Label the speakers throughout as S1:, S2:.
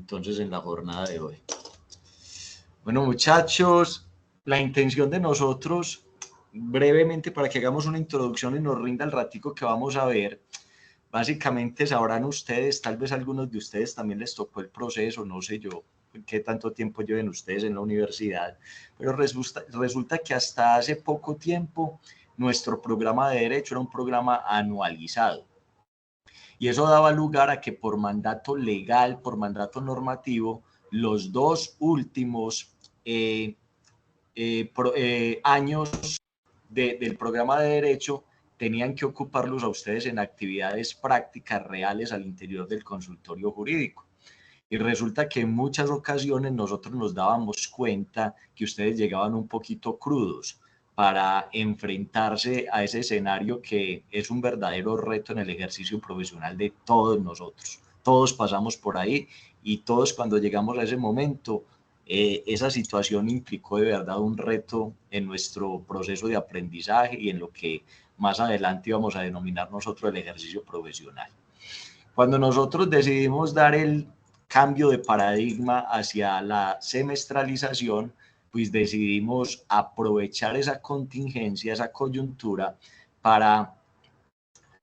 S1: entonces en la jornada de hoy. Bueno, muchachos, la intención de nosotros, brevemente, para que hagamos una introducción y nos rinda el ratico que vamos a ver, básicamente sabrán ustedes, tal vez algunos de ustedes también les tocó el proceso, no sé yo qué tanto tiempo lleven ustedes en la universidad, pero resulta que hasta hace poco tiempo nuestro programa de Derecho era un programa anualizado. Y eso daba lugar a que por mandato legal, por mandato normativo, los dos últimos años del programa de Derecho tenían que ocuparlos a ustedes en actividades prácticas reales al interior del consultorio jurídico. Y resulta que en muchas ocasiones nosotros nos dábamos cuenta que ustedes llegaban un poquito crudos para enfrentarse a ese escenario que es un verdadero reto en el ejercicio profesional de todos nosotros. Todos pasamos por ahí y todos cuando llegamos a ese momento, esa situación implicó de verdad un reto en nuestro proceso de aprendizaje y en lo que más adelante íbamos a denominar nosotros el ejercicio profesional. Cuando nosotros decidimos dar el cambio de paradigma hacia la semestralización, pues decidimos aprovechar esa contingencia, esa coyuntura, para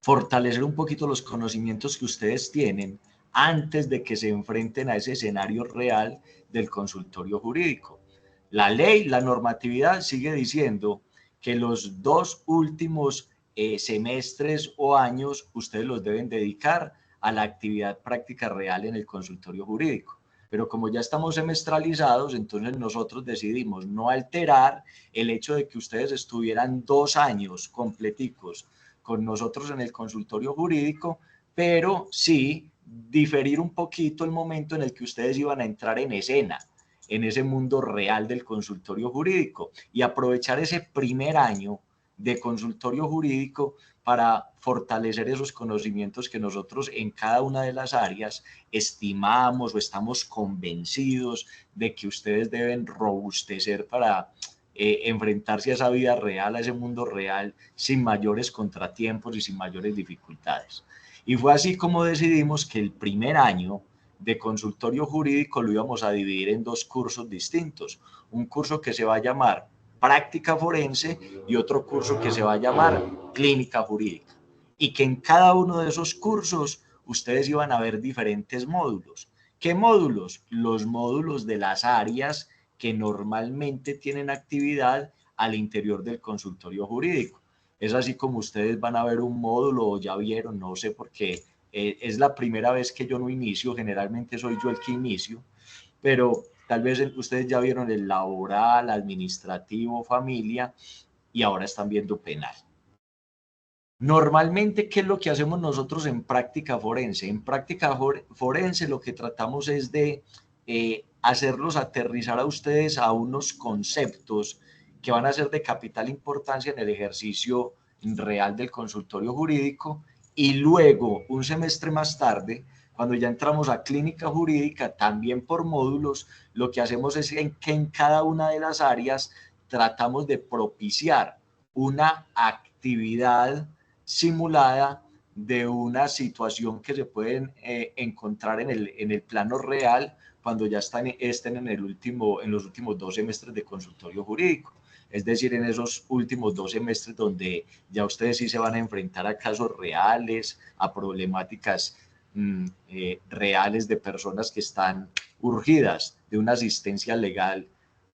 S1: fortalecer un poquito los conocimientos que ustedes tienen antes de que se enfrenten a ese escenario real del consultorio jurídico. La ley, la normatividad sigue diciendo que los dos últimos semestres o años ustedes los deben dedicar a la actividad práctica real en el consultorio jurídico. Pero como ya estamos semestralizados, entonces nosotros decidimos no alterar el hecho de que ustedes estuvieran 2 años completicos con nosotros en el consultorio jurídico, pero sí diferir un poquito el momento en el que ustedes iban a entrar en escena, en ese mundo real del consultorio jurídico, y aprovechar ese primer año de consultorio jurídico para fortalecer esos conocimientos que nosotros en cada una de las áreas estimamos o estamos convencidos de que ustedes deben robustecer para enfrentarse a esa vida real, a ese mundo real, sin mayores contratiempos y sin mayores dificultades. Y fue así como decidimos que el primer año de consultorio jurídico lo íbamos a dividir en dos cursos distintos. Un curso que se va a llamar práctica forense y otro curso que se va a llamar clínica jurídica. Y que en cada uno de esos cursos ustedes iban a ver diferentes módulos. ¿Qué módulos? Los módulos de las áreas que normalmente tienen actividad al interior del consultorio jurídico. Es así como ustedes van a ver un módulo o ya vieron, no sé por qué, es la primera vez que yo no inicio, generalmente soy yo el que inicio, pero tal vez ustedes ya vieron el laboral, administrativo, familia y ahora están viendo penal. Normalmente, ¿qué es lo que hacemos nosotros en práctica forense? En práctica forense lo que tratamos es de hacerlos aterrizar a ustedes a unos conceptos que van a ser de capital importancia en el ejercicio real del consultorio jurídico, y luego, un semestre más tarde, cuando ya entramos a clínica jurídica, también por módulos, lo que hacemos es que en cada una de las áreas tratamos de propiciar una actividad simulada de una situación que se pueden encontrar en el plano real cuando ya estén en los últimos 2 semestres de consultorio jurídico. Es decir, en esos últimos 2 semestres donde ya ustedes sí se van a enfrentar a casos reales, a problemáticas reales de personas que están urgidas de una asistencia legal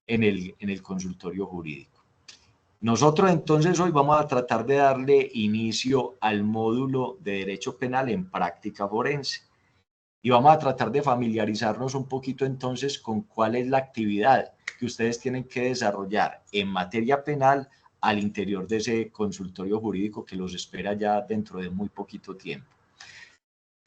S1: en el consultorio jurídico. Nosotros entonces hoy vamos a tratar de darle inicio al módulo de Derecho Penal en práctica forense y vamos a tratar de familiarizarnos un poquito entonces con cuál es la actividad que ustedes tienen que desarrollar en materia penal al interior de ese consultorio jurídico que los espera ya dentro de muy poquito tiempo.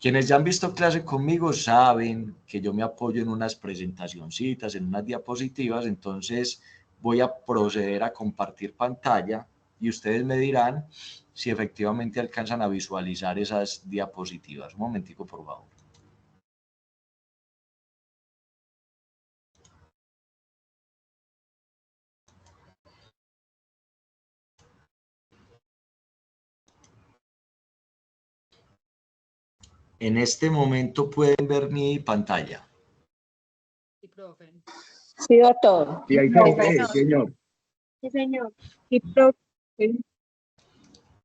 S1: Quienes ya han visto clase conmigo saben que yo me apoyo en unas presentacioncitas, en unas diapositivas, entonces voy a proceder a compartir pantalla y ustedes me dirán si efectivamente alcanzan a visualizar esas diapositivas. Un momentico, por favor. En este momento pueden ver mi pantalla.
S2: Sí, doctor.
S3: Sí, ahí se ve, señor.
S2: Sí, señor. Sí, profe.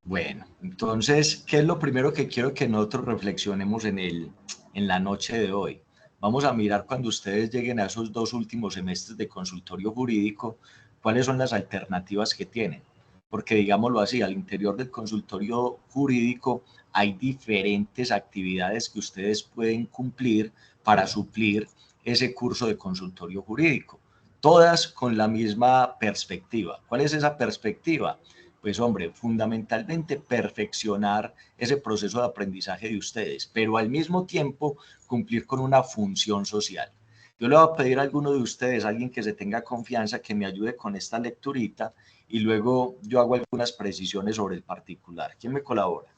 S1: Bueno, entonces, ¿qué es lo primero que quiero que nosotros reflexionemos en la noche de hoy? Vamos a mirar cuando ustedes lleguen a esos 2 últimos semestres de consultorio jurídico, cuáles son las alternativas que tienen. Porque digámoslo así, al interior del consultorio jurídico hay diferentes actividades que ustedes pueden cumplir para suplir ese curso de consultorio jurídico. Todas con la misma perspectiva. ¿Cuál es esa perspectiva? Pues hombre, fundamentalmente perfeccionar ese proceso de aprendizaje de ustedes, pero al mismo tiempo cumplir con una función social. Yo le voy a pedir a alguno de ustedes, alguien que se tenga confianza, que me ayude con esta lecturita y luego yo hago algunas precisiones sobre el particular. ¿Quién me colabora?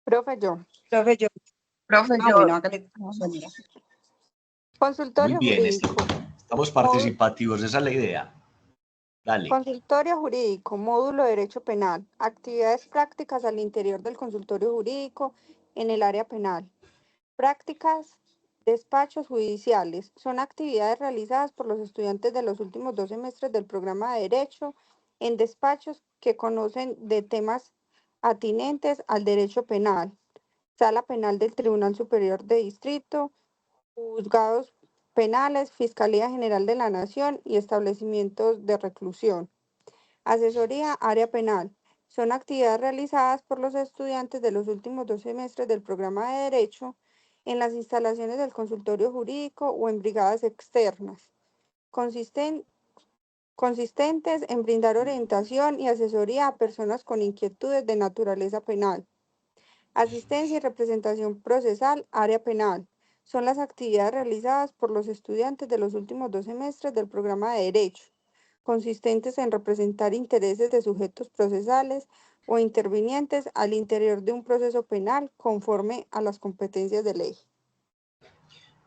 S4: Profe, yo.
S2: Profe, yo. Bueno, hágale. Mira.
S1: Muy
S4: Consultorio
S1: bien,
S4: jurídico.
S1: estamos participativos, esa es la idea. Dale.
S4: Consultorio jurídico, módulo de derecho penal. Actividades prácticas al interior del consultorio jurídico en el área penal. Prácticas, despachos judiciales. Son actividades realizadas por los estudiantes de los últimos 2 semestres del programa de Derecho en despachos que conocen de temas atinentes al derecho penal. Sala penal del Tribunal Superior de Distrito, juzgados penales, Fiscalía General de la Nación y establecimientos de reclusión. Asesoría, área penal. Son actividades realizadas por los estudiantes de los últimos 2 semestres del programa de Derecho en las instalaciones del consultorio jurídico o en brigadas externas, consistentes en brindar orientación y asesoría a personas con inquietudes de naturaleza penal. Asistencia y representación procesal, área penal. Son las actividades realizadas por los estudiantes de los últimos 2 semestres del programa de Derecho, consistentes en representar intereses de sujetos procesales o intervinientes al interior de un proceso penal conforme a las competencias de ley.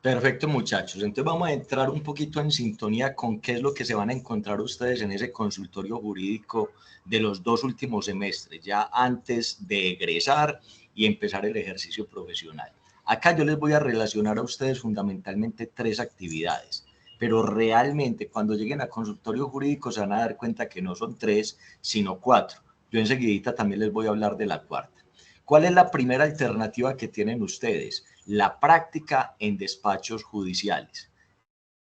S1: Perfecto, muchachos. Entonces vamos a entrar un poquito en sintonía con qué es lo que se van a encontrar ustedes en ese consultorio jurídico de los 2 últimos semestres, ya antes de egresar y empezar el ejercicio profesional. Acá yo les voy a relacionar a ustedes fundamentalmente 3 actividades, pero realmente cuando lleguen a consultorio jurídico se van a dar cuenta que no son 3, sino 4. Yo enseguidita también les voy a hablar de la cuarta. ¿Cuál es la primera alternativa que tienen ustedes? La práctica en despachos judiciales.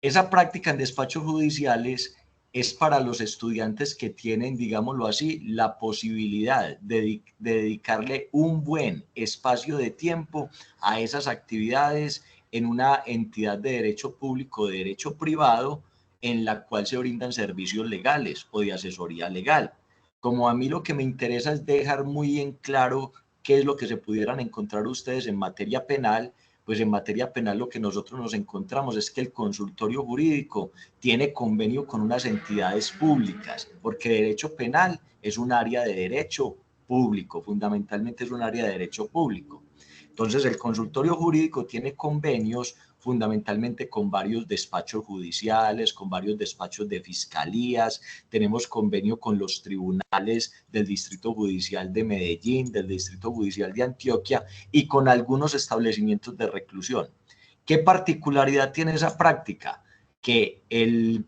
S1: Esa práctica en despachos judiciales es para los estudiantes que tienen, digámoslo así, la posibilidad de dedicarle un buen espacio de tiempo a esas actividades en una entidad de derecho público o de derecho privado en la cual se brindan servicios legales o de asesoría legal. Como a mí lo que me interesa es dejar muy en claro qué es lo que se pudieran encontrar ustedes en materia penal, pues en materia penal lo que nosotros nos encontramos es que el consultorio jurídico tiene convenio con unas entidades públicas, porque derecho penal es un área de derecho público, fundamentalmente es un área de derecho público. Entonces el consultorio jurídico tiene convenios fundamentalmente con varios despachos judiciales, con varios despachos de fiscalías, tenemos convenio con los tribunales del Distrito Judicial de Medellín, del Distrito Judicial de Antioquia y con algunos establecimientos de reclusión. ¿Qué particularidad tiene esa práctica? Que el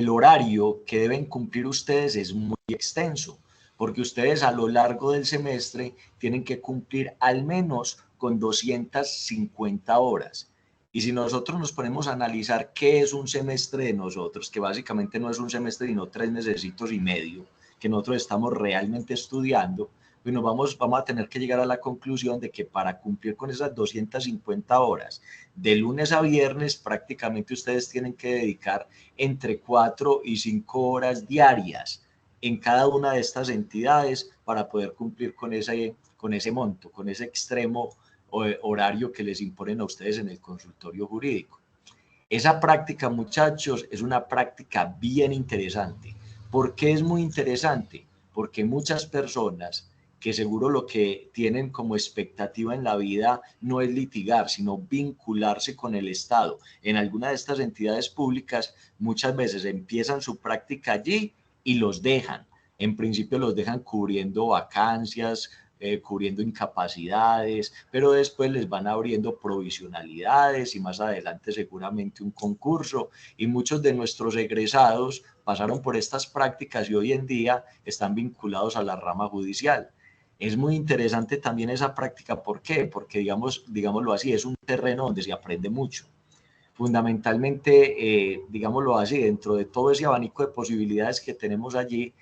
S1: horario que deben cumplir ustedes es muy extenso, porque ustedes a lo largo del semestre tienen que cumplir al menos con 250 horas. Y si nosotros nos ponemos a analizar qué es un semestre de nosotros, que básicamente no es un semestre, sino 3 mesecitos y medio, que nosotros estamos realmente estudiando, pues vamos a tener que llegar a la conclusión de que para cumplir con esas 250 horas, de lunes a viernes, prácticamente ustedes tienen que dedicar entre 4 y 5 horas diarias en cada una de estas entidades para poder cumplir con ese monto, con ese extremo horario que les imponen a ustedes en el consultorio jurídico. Esa práctica, muchachos, es una práctica bien interesante. ¿Por qué es muy interesante? Porque muchas personas que seguro lo que tienen como expectativa en la vida no es litigar, sino vincularse con el Estado. En alguna de estas entidades públicas muchas veces empiezan su práctica allí y los dejan. En principio los dejan cubriendo vacancias, cubriendo incapacidades, pero después les van abriendo provisionalidades y más adelante seguramente un concurso, y muchos de nuestros egresados pasaron por estas prácticas y hoy en día están vinculados a la rama judicial. Es muy interesante también esa práctica, ¿por qué? Porque digámoslo así, es un terreno donde se aprende mucho. Fundamentalmente, digámoslo así, dentro de todo ese abanico de posibilidades que tenemos allí,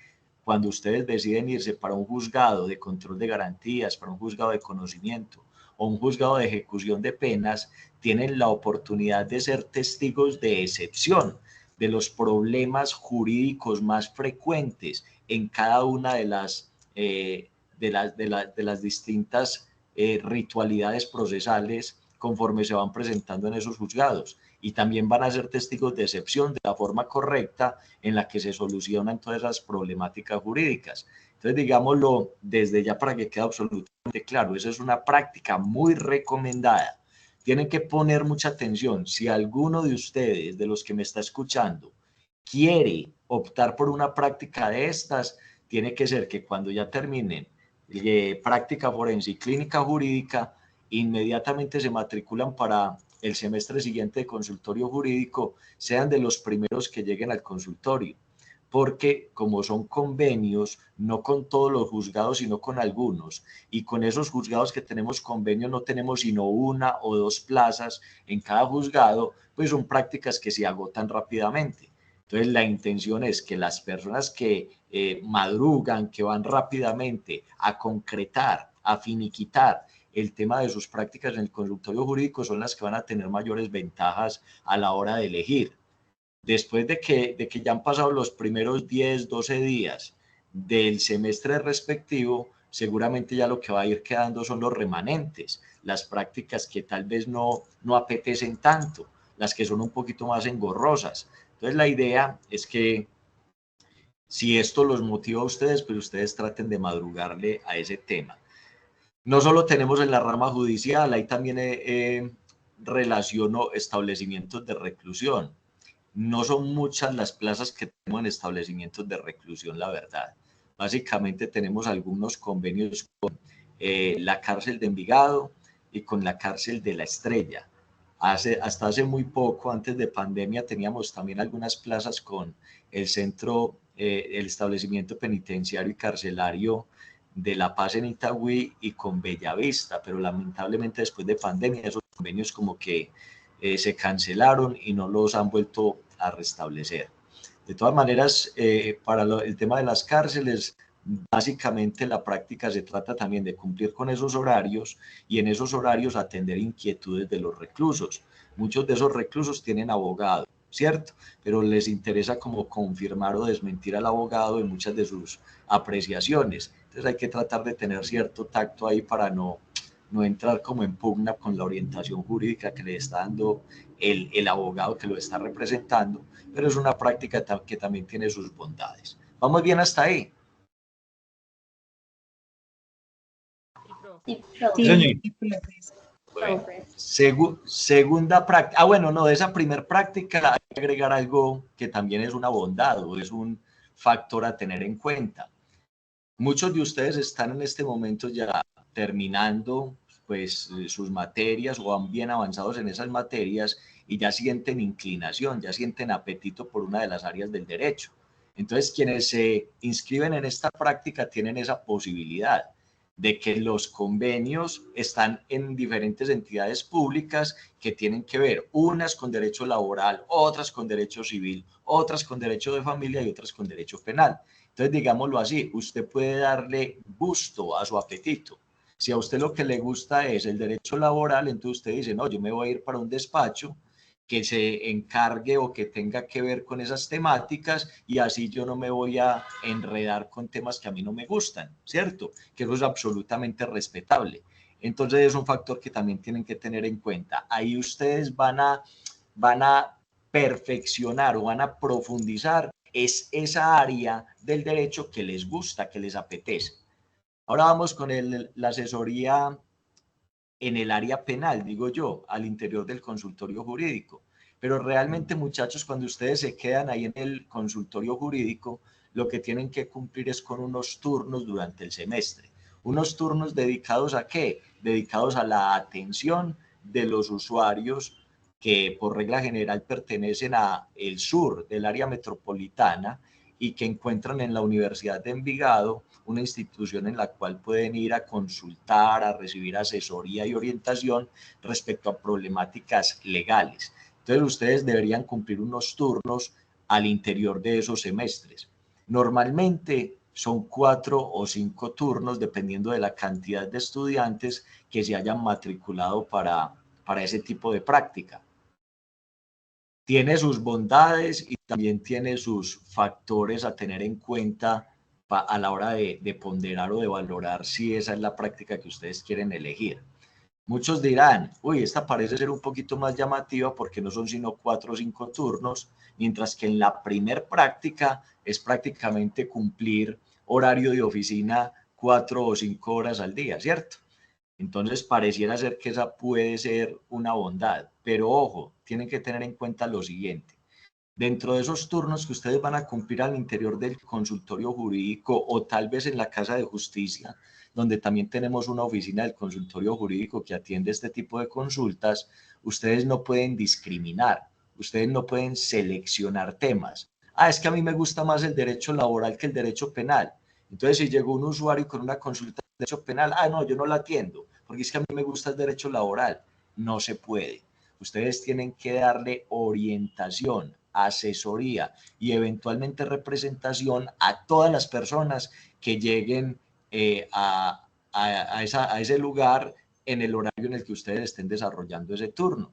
S1: cuando ustedes deciden irse para un juzgado de control de garantías, para un juzgado de conocimiento o un juzgado de ejecución de penas, tienen la oportunidad de ser testigos de excepción de los problemas jurídicos más frecuentes en cada una de las distintas ritualidades procesales conforme se van presentando en esos juzgados, y también van a ser testigos de excepción de la forma correcta en la que se solucionan todas esas problemáticas jurídicas. Entonces, digámoslo desde ya para que quede absolutamente claro, esa es una práctica muy recomendada. Tienen que poner mucha atención. Si alguno de ustedes, de los que me está escuchando, quiere optar por una práctica de estas, tiene que ser que cuando ya terminen práctica forense y clínica jurídica, inmediatamente se matriculan para el semestre siguiente de consultorio jurídico, sean de los primeros que lleguen al consultorio, porque como son convenios, no con todos los juzgados, sino con algunos, y con esos juzgados que tenemos convenio no tenemos sino una o dos plazas en cada juzgado, pues son prácticas que se agotan rápidamente. Entonces la intención es que las personas que madrugan, que van rápidamente a concretar, a finiquitar el tema de sus prácticas en el consultorio jurídico, son las que van a tener mayores ventajas a la hora de elegir. Después de que ya han pasado los primeros 10, 12 días del semestre respectivo, seguramente ya lo que va a ir quedando son los remanentes, las prácticas que tal vez no apetecen tanto, las que son un poquito más engorrosas. Entonces la idea es que si esto los motiva a ustedes, pues ustedes traten de madrugarle a ese tema. No solo tenemos en la rama judicial, ahí también relaciono establecimientos de reclusión. No son muchas las plazas que tenemos en establecimientos de reclusión, la verdad. Básicamente tenemos algunos convenios con la cárcel de Envigado y con la cárcel de La Estrella. Hasta hace muy poco, antes de pandemia, teníamos también algunas plazas con el centro, el establecimiento penitenciario y carcelario de La Paz en Itagüí y con Bellavista, pero lamentablemente después de pandemia esos convenios como que se cancelaron y no los han vuelto a restablecer. De todas maneras, para el tema de las cárceles, básicamente la práctica se trata también de cumplir con esos horarios y en esos horarios atender inquietudes de los reclusos. Muchos de esos reclusos tienen abogado, ¿cierto? Pero les interesa como confirmar o desmentir al abogado en muchas de sus apreciaciones. Entonces hay que tratar de tener cierto tacto ahí para no entrar como en pugna con la orientación jurídica que le está dando el abogado que lo está representando, pero es una práctica que también tiene sus bondades. ¿Vamos bien hasta ahí?
S2: Sí,
S1: bueno, segunda práctica. Bueno, no, de esa primer práctica hay que agregar algo que también es una bondad o es un factor a tener en cuenta. Muchos de ustedes están en este momento ya terminando pues sus materias o van bien avanzados en esas materias y ya sienten inclinación, ya sienten apetito por una de las áreas del derecho. Entonces, quienes se inscriben en esta práctica tienen esa posibilidad de que los convenios están en diferentes entidades públicas que tienen que ver, unas con derecho laboral, otras con derecho civil, otras con derecho de familia y otras con derecho penal. Entonces, digámoslo así, usted puede darle gusto a su apetito. Si a usted lo que le gusta es el derecho laboral, entonces usted dice, no, yo me voy a ir para un despacho que se encargue o que tenga que ver con esas temáticas y así yo no me voy a enredar con temas que a mí no me gustan, ¿cierto? Que eso es absolutamente respetable. Entonces es un factor que también tienen que tener en cuenta. Ahí ustedes van a perfeccionar o van a profundizar es esa área del derecho que les gusta, que les apetece. Ahora vamos con la asesoría en el área penal, digo yo, al interior del consultorio jurídico. Pero realmente, muchachos, cuando ustedes se quedan ahí en el consultorio jurídico, lo que tienen que cumplir es con unos turnos durante el semestre. Unos turnos dedicados ¿a qué? Dedicados a la atención de los usuarios que por regla general pertenecen a el sur del área metropolitana y que encuentran en la Universidad de Envigado una institución en la cual pueden ir a consultar, a recibir asesoría y orientación respecto a problemáticas legales. Entonces ustedes deberían cumplir unos turnos al interior de esos semestres. Normalmente son 4 o 5 turnos dependiendo de la cantidad de estudiantes que se hayan matriculado para ese tipo de práctica. Tiene sus bondades y también tiene sus factores a tener en cuenta a la hora de ponderar o de valorar si esa es la práctica que ustedes quieren elegir. Muchos dirán, uy, esta parece ser un poquito más llamativa porque no son sino 4 o 5 turnos, mientras que en la primer práctica es prácticamente cumplir horario de oficina 4 o 5 horas al día, ¿cierto? Entonces pareciera ser que esa puede ser una bondad, pero ojo, tienen que tener en cuenta lo siguiente. Dentro de esos turnos que ustedes van a cumplir al interior del consultorio jurídico o tal vez en la Casa de Justicia, donde también tenemos una oficina del consultorio jurídico que atiende este tipo de consultas, ustedes no pueden discriminar, ustedes no pueden seleccionar temas. Ah, es que a mí me gusta más el derecho laboral que el derecho penal. Entonces, si llegó un usuario con una consulta de derecho penal, ah, no, yo no la atiendo, porque es que a mí me gusta el derecho laboral. No se puede. Ustedes tienen que darle orientación, asesoría y eventualmente representación a todas las personas que lleguen a ese lugar en el horario en el que ustedes estén desarrollando ese turno.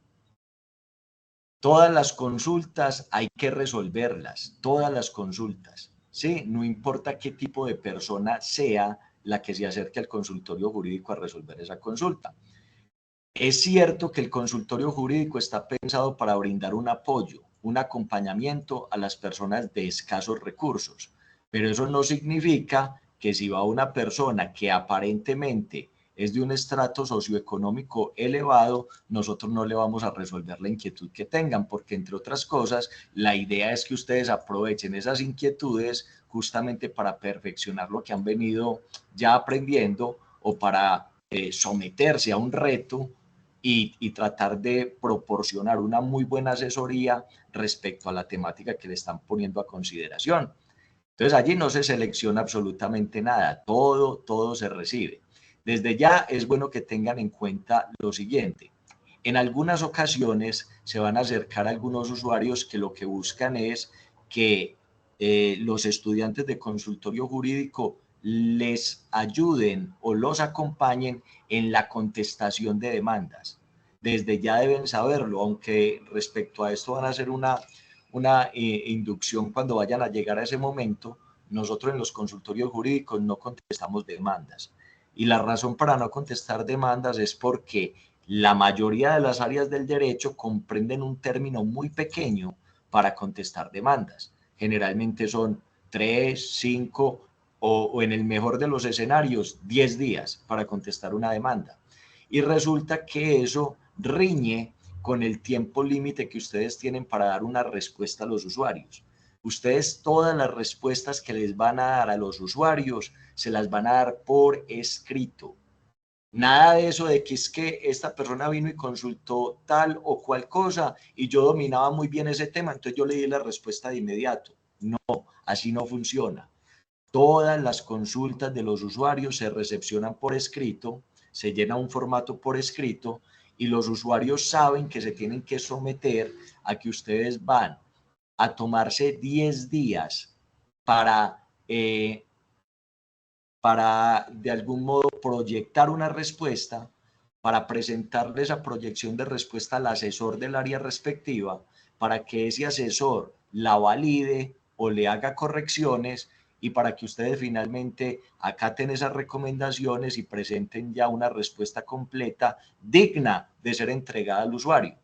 S1: Todas las consultas hay que resolverlas, todas las consultas, ¿sí? No importa qué tipo de persona sea la que se acerque al consultorio jurídico a resolver esa consulta. Es cierto que el consultorio jurídico está pensado para brindar un apoyo, un acompañamiento a las personas de escasos recursos, pero eso no significa que si va una persona que aparentemente es de un estrato socioeconómico elevado, nosotros no le vamos a resolver la inquietud que tengan, porque entre otras cosas, la idea es que ustedes aprovechen esas inquietudes justamente para perfeccionar lo que han venido ya aprendiendo o para someterse a un reto y tratar de proporcionar una muy buena asesoría respecto a la temática que le están poniendo a consideración. Entonces allí no se selecciona absolutamente nada, todo se recibe. Desde ya es bueno que tengan en cuenta lo siguiente. En algunas ocasiones se van a acercar a algunos usuarios que lo que buscan es que los estudiantes de consultorio jurídico les ayuden o los acompañen en la contestación de demandas. Desde ya deben saberlo, aunque respecto a esto van a hacer una inducción cuando vayan a llegar a ese momento. Nosotros en los consultorios jurídicos no contestamos demandas. Y la razón para no contestar demandas es porque la mayoría de las áreas del derecho comprenden un término muy pequeño para contestar demandas. Generalmente son 3, 5 o en el mejor de los escenarios 10 días para contestar una demanda. Y resulta que eso riñe con el tiempo límite que ustedes tienen para dar una respuesta a los usuarios. Ustedes todas las respuestas que les van a dar a los usuarios se las van a dar por escrito. Nada de eso de que es que esta persona vino y consultó tal o cual cosa y yo dominaba muy bien ese tema, entonces yo le di la respuesta de inmediato. No, así no funciona. Todas las consultas de los usuarios se recepcionan por escrito, se llena un formato por escrito y los usuarios saben que se tienen que someter a que ustedes van a tomarse 10 días para de algún modo proyectar una respuesta, para presentarle esa proyección de respuesta al asesor del área respectiva, para que ese asesor la valide o le haga correcciones y para que ustedes finalmente acaten esas recomendaciones y presenten ya una respuesta completa digna de ser entregada al usuario.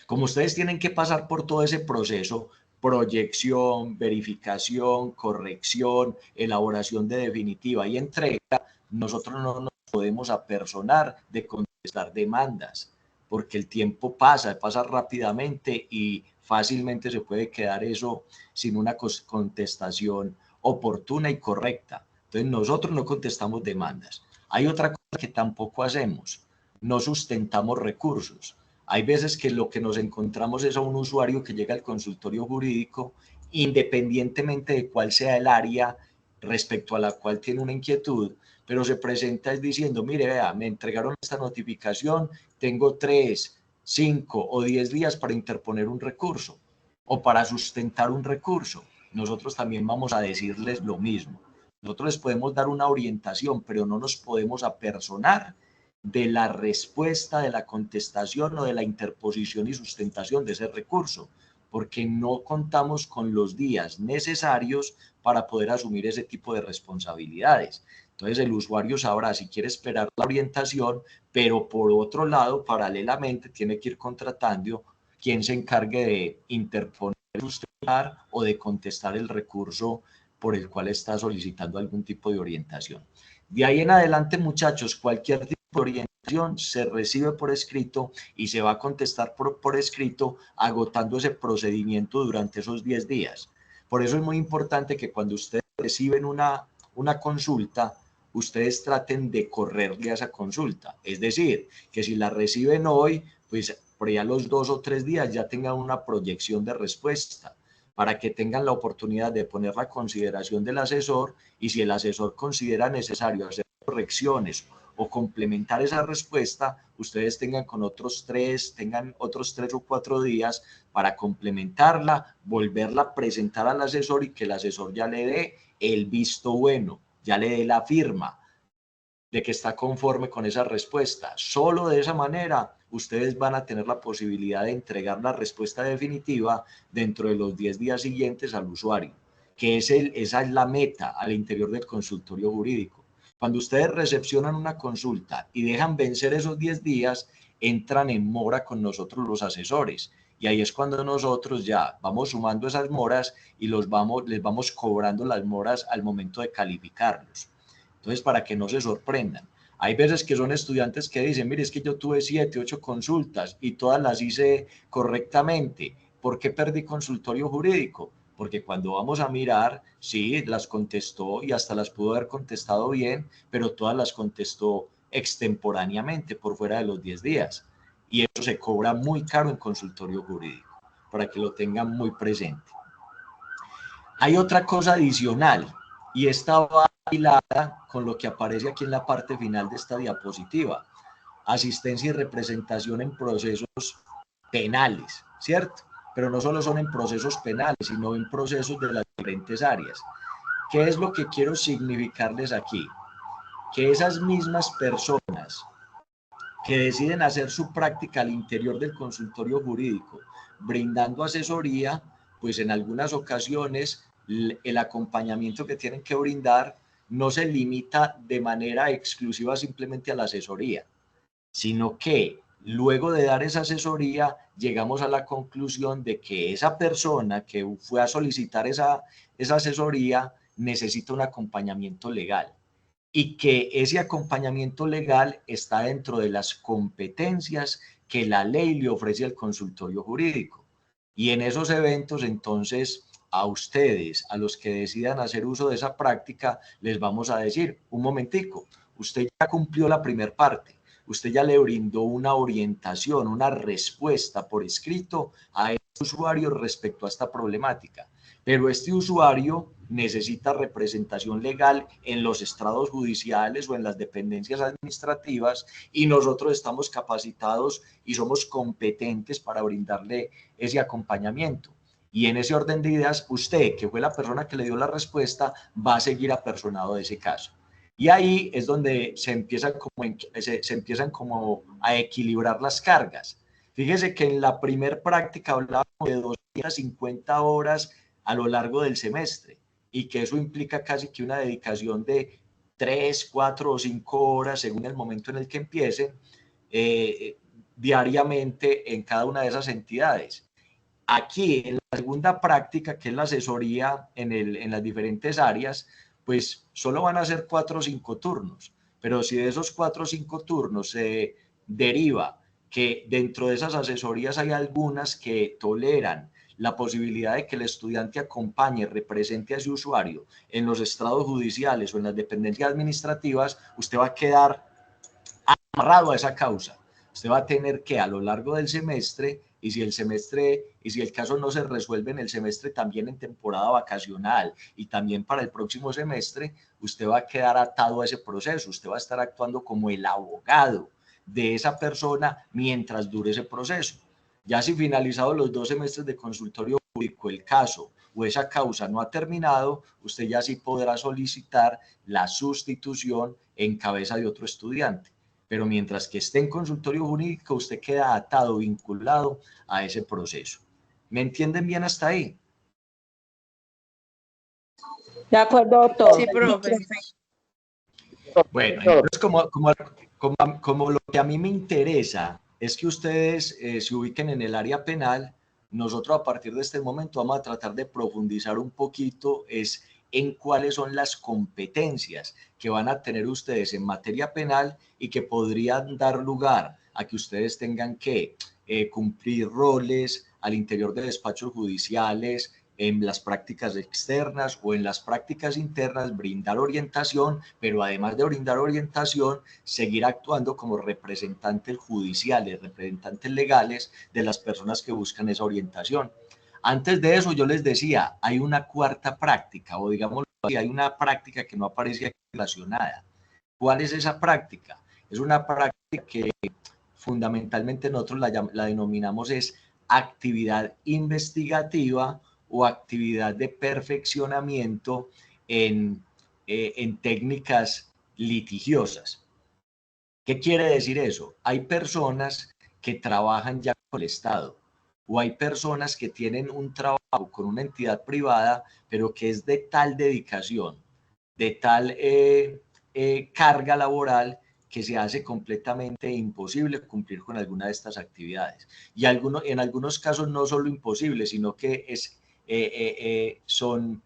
S1: Como ustedes tienen que pasar por todo ese proceso, proyección, verificación, corrección, elaboración de definitiva y entrega, nosotros no nos podemos apersonar de contestar demandas, porque el tiempo pasa rápidamente y fácilmente se puede quedar eso sin una contestación oportuna y correcta. Entonces nosotros no contestamos demandas. Hay otra cosa que tampoco hacemos, no sustentamos recursos. Hay veces que lo que nos encontramos es a un usuario que llega al consultorio jurídico, independientemente de cuál sea el área respecto a la cual tiene una inquietud, pero se presenta diciendo, mire, vea, me entregaron esta notificación, tengo 3, 5 o 10 días para interponer un recurso o para sustentar un recurso. Nosotros también vamos a decirles lo mismo. Nosotros les podemos dar una orientación, pero no nos podemos apersonar de la respuesta, de la contestación o de la interposición y sustentación de ese recurso, porque no contamos con los días necesarios para poder asumir ese tipo de responsabilidades. Entonces el usuario sabrá si quiere esperar la orientación, pero por otro lado, paralelamente, tiene que ir contratando quien se encargue de interponer, sustentar o de contestar el recurso por el cual está solicitando algún tipo de orientación. De ahí en adelante, muchachos, cualquier tipo de orientación se recibe por escrito y se va a contestar por escrito, agotando ese procedimiento durante esos 10 días. Por eso es muy importante que cuando ustedes reciben una consulta, ustedes traten de correrle a esa consulta. Es decir, que si la reciben hoy, pues por allá los 2 o 3 días ya tengan una proyección de respuesta, para que tengan la oportunidad de poner la consideración del asesor, y si el asesor considera necesario hacer correcciones o complementar esa respuesta, ustedes tengan otros 3 o 4 días para complementarla, volverla a presentar al asesor y que el asesor ya le dé el visto bueno, ya le dé la firma de que está conforme con esa respuesta. Solo de esa manera ustedes van a tener la posibilidad de entregar la respuesta definitiva dentro de los 10 días siguientes al usuario, que esa es la meta al interior del consultorio jurídico. Cuando ustedes recepcionan una consulta y dejan vencer esos 10 días, entran en mora con nosotros los asesores. Y ahí es cuando nosotros ya vamos sumando esas moras y les vamos cobrando las moras al momento de calificarlos. Entonces, para que no se sorprendan. Hay veces que son estudiantes que dicen, mire, es que yo tuve 7, 8 consultas y todas las hice correctamente. ¿Por qué perdí consultorio jurídico? Porque cuando vamos a mirar, sí, las contestó y hasta las pudo haber contestado bien, pero todas las contestó extemporáneamente, por fuera de los 10 días. Y eso se cobra muy caro en consultorio jurídico, para que lo tengan muy presente. Hay otra cosa adicional, y esta va hilada con lo que aparece aquí en la parte final de esta diapositiva: asistencia y representación en procesos penales, ¿cierto? Pero no solo son en procesos penales, sino en procesos de las diferentes áreas. ¿Qué es lo que quiero significarles aquí? Que esas mismas personas que deciden hacer su práctica al interior del consultorio jurídico, brindando asesoría, pues en algunas ocasiones el acompañamiento que tienen que brindar no se limita de manera exclusiva simplemente a la asesoría, sino que luego de dar esa asesoría llegamos a la conclusión de que esa persona que fue a solicitar esa asesoría necesita un acompañamiento legal, y que ese acompañamiento legal está dentro de las competencias que la ley le ofrece al consultorio jurídico. Y en esos eventos, entonces, a ustedes, a los que decidan hacer uso de esa práctica, les vamos a decir, un momentico, usted ya cumplió la primera parte, usted ya le brindó una orientación, una respuesta por escrito a este usuario respecto a esta problemática, pero este usuario necesita representación legal en los estrados judiciales o en las dependencias administrativas, y nosotros estamos capacitados y somos competentes para brindarle ese acompañamiento. Y en ese orden de ideas, usted, que fue la persona que le dio la respuesta, va a seguir apersonado de ese caso. Y ahí es donde se empiezan como a equilibrar las cargas. Fíjese que en la primer práctica hablábamos de 250 horas a lo largo del semestre, y que eso implica casi que una dedicación de 3, 4 o 5 horas, según el momento en el que empiecen, diariamente en cada una de esas entidades. Aquí, en la segunda práctica, que es la asesoría en las diferentes áreas, pues solo van a ser 4 o 5 turnos, pero si de esos 4 o 5 turnos se deriva que dentro de esas asesorías hay algunas que toleran la posibilidad de que el estudiante acompañe, represente a ese usuario en los estrados judiciales o en las dependencias administrativas, usted va a quedar amarrado a esa causa. Usted va a tener que a lo largo del semestre, y si el caso no se resuelve en el semestre, también en temporada vacacional y también para el próximo semestre, usted va a quedar atado a ese proceso. Usted va a estar actuando como el abogado de esa persona mientras dure ese proceso. Ya si finalizados los 2 semestres de consultorio público, el caso o esa causa no ha terminado, usted ya sí podrá solicitar la sustitución en cabeza de otro estudiante. Pero mientras que esté en consultorio jurídico, usted queda atado, vinculado a ese proceso. ¿Me entienden bien hasta ahí?
S2: De acuerdo, doctor.
S4: Sí, profe.
S1: Bueno, entonces como lo que a mí me interesa es que ustedes se ubiquen en el área penal, nosotros a partir de este momento vamos a tratar de profundizar un poquito en cuáles son las competencias que van a tener ustedes en materia penal y que podrían dar lugar a que ustedes tengan que cumplir roles al interior de despachos judiciales, en las prácticas externas o en las prácticas internas, brindar orientación, pero además de brindar orientación, seguir actuando como representantes judiciales, representantes legales de las personas que buscan esa orientación. Antes de eso, yo les decía, hay una cuarta práctica, o digamos, hay una práctica que no aparece aquí relacionada. ¿Cuál es esa práctica? Es una práctica que fundamentalmente nosotros la denominamos es actividad investigativa o actividad de perfeccionamiento en técnicas litigiosas. ¿Qué quiere decir eso? Hay personas que trabajan ya con el Estado o hay personas que tienen un trabajo con una entidad privada, pero que es de tal dedicación, de tal carga laboral que se hace completamente imposible cumplir con alguna de estas actividades. Y en algunos casos no solo imposible, sino que son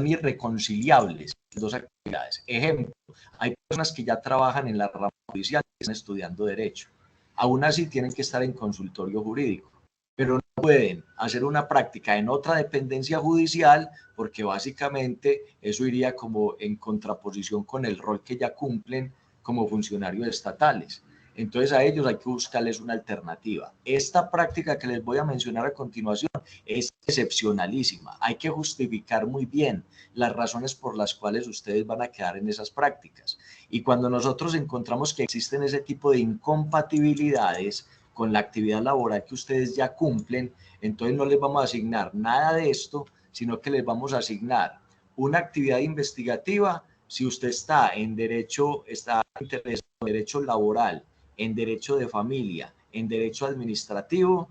S1: irreconciliables las dos actividades. Ejemplo, hay personas que ya trabajan en la rama judicial y están estudiando derecho. Aún así tienen que estar en consultorio jurídico, pero no pueden hacer una práctica en otra dependencia judicial porque básicamente eso iría como en contraposición con el rol que ya cumplen como funcionarios estatales. Entonces a ellos hay que buscarles una alternativa. Esta práctica que les voy a mencionar a continuación es excepcionalísima. Hay que justificar muy bien las razones por las cuales ustedes van a quedar en esas prácticas. Y cuando nosotros encontramos que existen ese tipo de incompatibilidades con la actividad laboral que ustedes ya cumplen, entonces no les vamos a asignar nada de esto, sino que les vamos a asignar una actividad investigativa si usted está en derecho, está interesado en derecho laboral, en derecho de familia, en derecho administrativo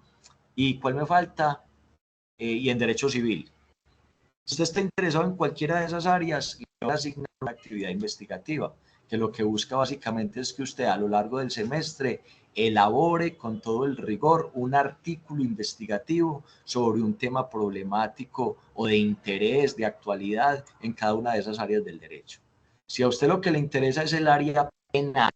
S1: y ¿cuál me falta? Y en derecho civil. Si usted está interesado en cualquiera de esas áreas, le va a asignar una actividad investigativa, que lo que busca básicamente es que usted a lo largo del semestre elabore con todo el rigor un artículo investigativo sobre un tema problemático o de interés, de actualidad en cada una de esas áreas del derecho. Si a usted lo que le interesa es el área penal,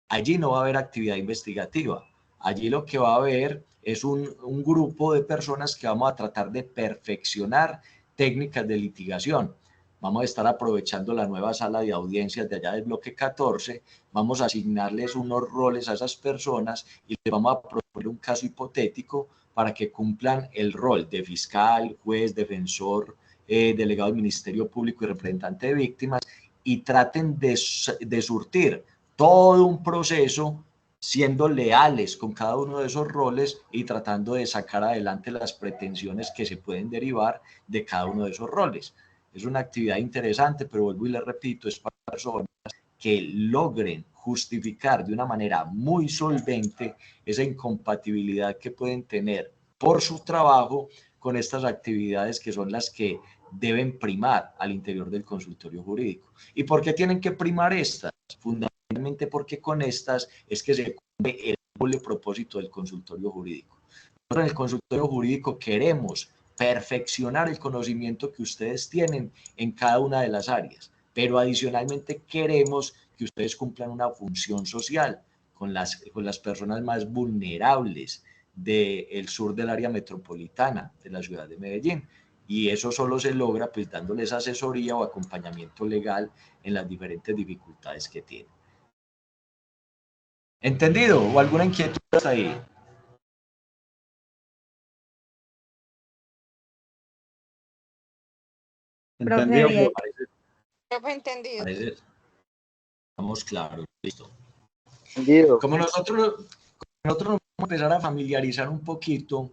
S1: allí no va a haber actividad investigativa. Allí lo que va a haber es un grupo de personas que vamos a tratar de perfeccionar técnicas de litigación. Vamos a estar aprovechando la nueva sala de audiencias de allá del bloque 14, vamos a asignarles unos roles a esas personas y les vamos a proponer un caso hipotético para que cumplan el rol de fiscal, juez, defensor, delegado del Ministerio Público y representante de víctimas y traten de surtir todo un proceso siendo leales con cada uno de esos roles y tratando de sacar adelante las pretensiones que se pueden derivar de cada uno de esos roles. Es una actividad interesante, pero vuelvo y le repito, es para personas que logren justificar de una manera muy solvente esa incompatibilidad que pueden tener por su trabajo con estas actividades que son las que deben primar al interior del consultorio jurídico. ¿Y por qué tienen que primar estas? Fundamentalmente porque con estas es que se cumple el doble propósito del consultorio jurídico. Nosotros en el consultorio jurídico queremos perfeccionar el conocimiento que ustedes tienen en cada una de las áreas, pero adicionalmente queremos que ustedes cumplan una función social con las personas más vulnerables del sur del área metropolitana de la ciudad de Medellín. Y eso solo se logra pues dándoles asesoría o acompañamiento legal en las diferentes dificultades que tienen. ¿Entendido? ¿O alguna inquietud hasta ahí?
S2: Profe, bien.
S4: Entendido.
S1: Estamos claros, listo.
S3: Entendido.
S1: Como nosotros nos vamos a empezar a familiarizar un poquito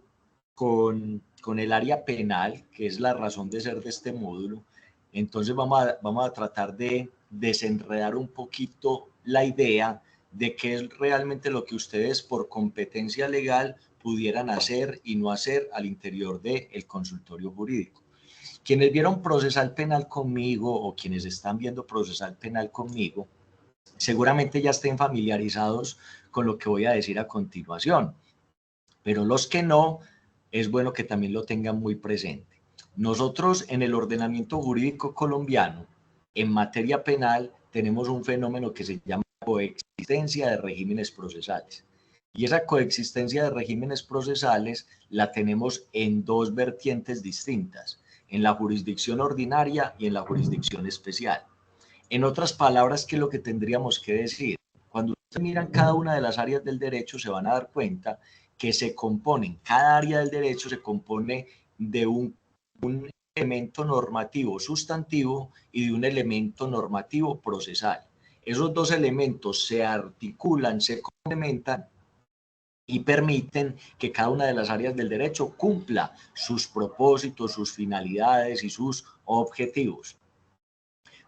S1: con el área penal, que es la razón de ser de este módulo, entonces vamos a tratar de desenredar un poquito la idea de qué es realmente lo que ustedes por competencia legal pudieran hacer y no hacer al interior del consultorio jurídico. Quienes vieron procesal penal conmigo o quienes están viendo procesal penal conmigo, seguramente ya estén familiarizados con lo que voy a decir a continuación, pero los que no, es bueno que también lo tengan muy presente. Nosotros en el ordenamiento jurídico colombiano, en materia penal, tenemos un fenómeno que se llama coexistencia de regímenes procesales. Y esa coexistencia de regímenes procesales la tenemos en dos vertientes distintas, en la jurisdicción ordinaria y en la jurisdicción especial. En otras palabras, ¿qué es lo que tendríamos que decir? Cuando ustedes miran cada una de las áreas del derecho, se van a dar cuenta que se componen, cada área del derecho se compone de un elemento normativo sustantivo y de un elemento normativo procesal. Esos dos elementos se articulan, se complementan y permiten que cada una de las áreas del derecho cumpla sus propósitos, sus finalidades y sus objetivos.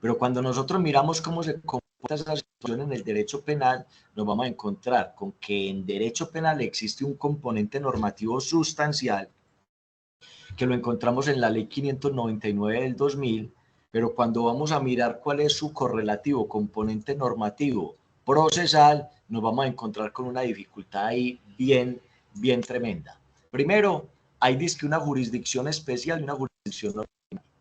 S1: Pero cuando nosotros miramos cómo se comporta esa situación en el derecho penal, nos vamos a encontrar con que en derecho penal existe un componente normativo sustancial, que lo encontramos en la ley 599 del 2000, pero cuando vamos a mirar cuál es su correlativo componente normativo procesal, nos vamos a encontrar con una dificultad ahí bien tremenda. Primero, hay disque una jurisdicción especial y una jurisdicción ordinaria.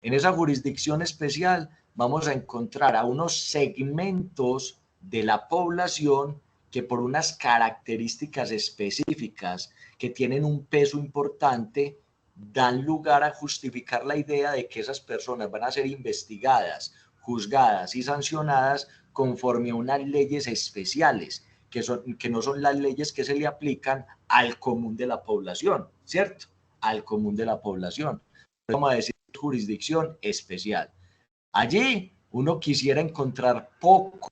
S1: En esa jurisdicción especial vamos a encontrar a unos segmentos de la población que por unas características específicas que tienen un peso importante dan lugar a justificar la idea de que esas personas van a ser investigadas, juzgadas y sancionadas conforme a unas leyes especiales, que no son las leyes que se le aplican al común de la población, ¿cierto? Al común de la población. Vamos a decir jurisdicción especial. Allí uno quisiera encontrar pocos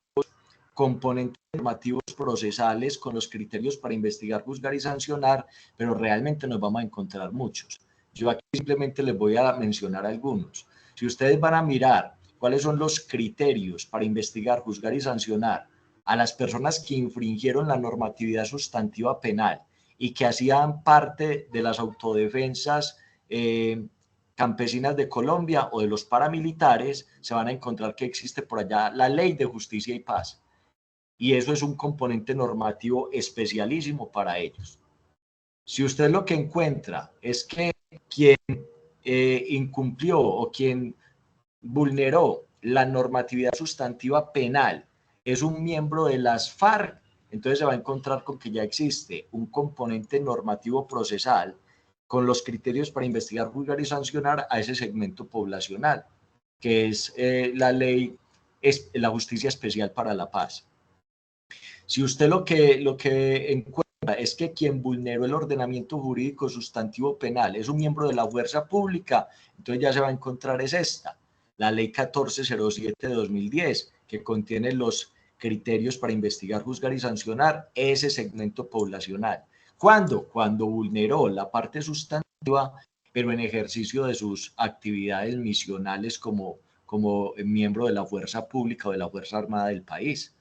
S1: componentes normativos procesales con los criterios para investigar, juzgar y sancionar, pero realmente nos vamos a encontrar muchos. Yo aquí simplemente les voy a mencionar algunos. Si ustedes van a mirar cuáles son los criterios para investigar, juzgar y sancionar a las personas que infringieron la normatividad sustantiva penal y que hacían parte de las autodefensas campesinas de Colombia o de los paramilitares, se van a encontrar que existe por allá la Ley de Justicia y Paz. Y eso es un componente normativo especialísimo para ellos. Si usted lo que encuentra es que quien incumplió o quien vulneró la normatividad sustantiva penal es un miembro de las FARC, entonces se va a encontrar con que ya existe un componente normativo procesal con los criterios para investigar, juzgar y sancionar a ese segmento poblacional, que es la ley, es la Justicia Especial para la Paz. Si usted lo que encuentra es que quien vulneró el ordenamiento jurídico sustantivo penal es un miembro de la fuerza pública, entonces ya se va a encontrar es esta, la ley 1407 de 2010, que contiene los criterios para investigar, juzgar y sancionar ese segmento poblacional. ¿Cuándo? Cuando vulneró la parte sustantiva, pero en ejercicio de sus actividades misionales como miembro de la fuerza pública o de la Fuerza Armada del país.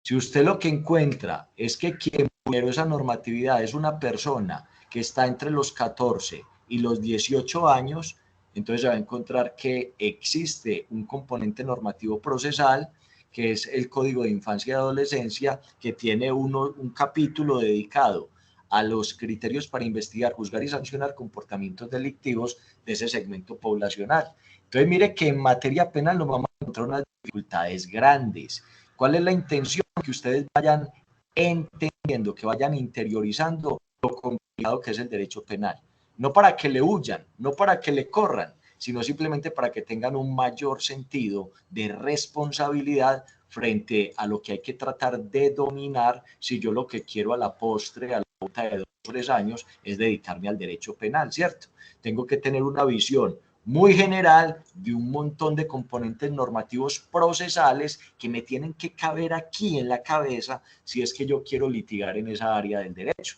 S1: Si usted lo que encuentra es que quien vulneró esa normatividad es una persona que está entre los 14 y los 18 años, entonces se va a encontrar que existe un componente normativo procesal, que es el Código de Infancia y Adolescencia, que tiene un capítulo dedicado a los criterios para investigar, juzgar y sancionar comportamientos delictivos de ese segmento poblacional. Entonces mire que en materia penal nos vamos a encontrar unas dificultades grandes. ¿Cuál es la intención? Que ustedes vayan entendiendo, que vayan interiorizando lo complicado que es el derecho penal. No para que le huyan, no para que le corran, sino simplemente para que tengan un mayor sentido de responsabilidad frente a lo que hay que tratar de dominar si yo lo que quiero a la postre, a la vuelta de 2 o 3 años, es dedicarme al derecho penal, ¿cierto? Tengo que tener una visión muy general de un montón de componentes normativos procesales que me tienen que caber aquí en la cabeza si es que yo quiero litigar en esa área del derecho.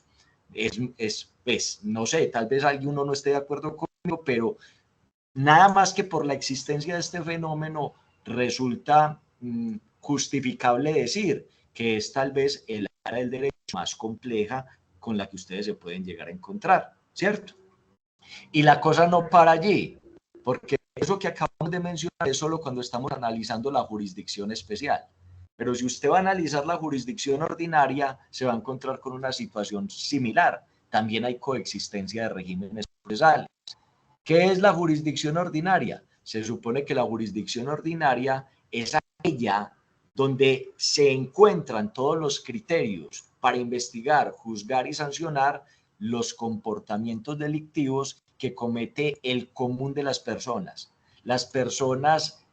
S1: Pues, no sé, tal vez alguno no esté de acuerdo conmigo, pero nada más que por la existencia de este fenómeno resulta justificable decir que es tal vez el área del derecho más compleja con la que ustedes se pueden llegar a encontrar, ¿cierto? Y la cosa no para allí, porque eso que acabamos de mencionar es solo cuando estamos analizando la jurisdicción especial. Pero si usted va a analizar la jurisdicción ordinaria, se va a encontrar con una situación similar. También hay coexistencia de regímenes procesales. ¿Qué es la jurisdicción ordinaria? Se supone que la jurisdicción ordinaria es aquella donde se encuentran todos los criterios para investigar, juzgar y sancionar los comportamientos delictivos que comete el común de las personas. Las personas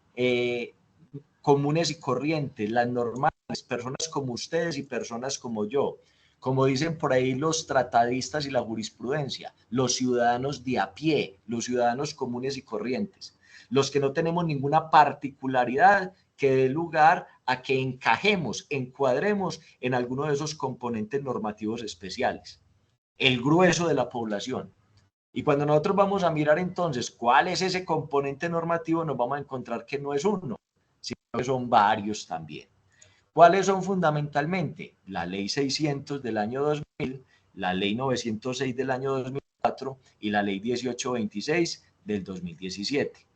S1: comunes y corrientes, las normales, personas como ustedes y personas como yo. Como dicen por ahí los tratadistas y la jurisprudencia, los ciudadanos de a pie, los ciudadanos comunes y corrientes, los que no tenemos ninguna particularidad que dé lugar a que encajemos, encuadremos en alguno de esos componentes normativos especiales, el grueso de la población. Y cuando nosotros vamos a mirar entonces cuál es ese componente normativo, nos vamos a encontrar que no es uno, sino que son varios también. ¿Cuáles son fundamentalmente? La Ley 600 del año 2000, la Ley 906 del año 2004 y la Ley 1826 del 2017.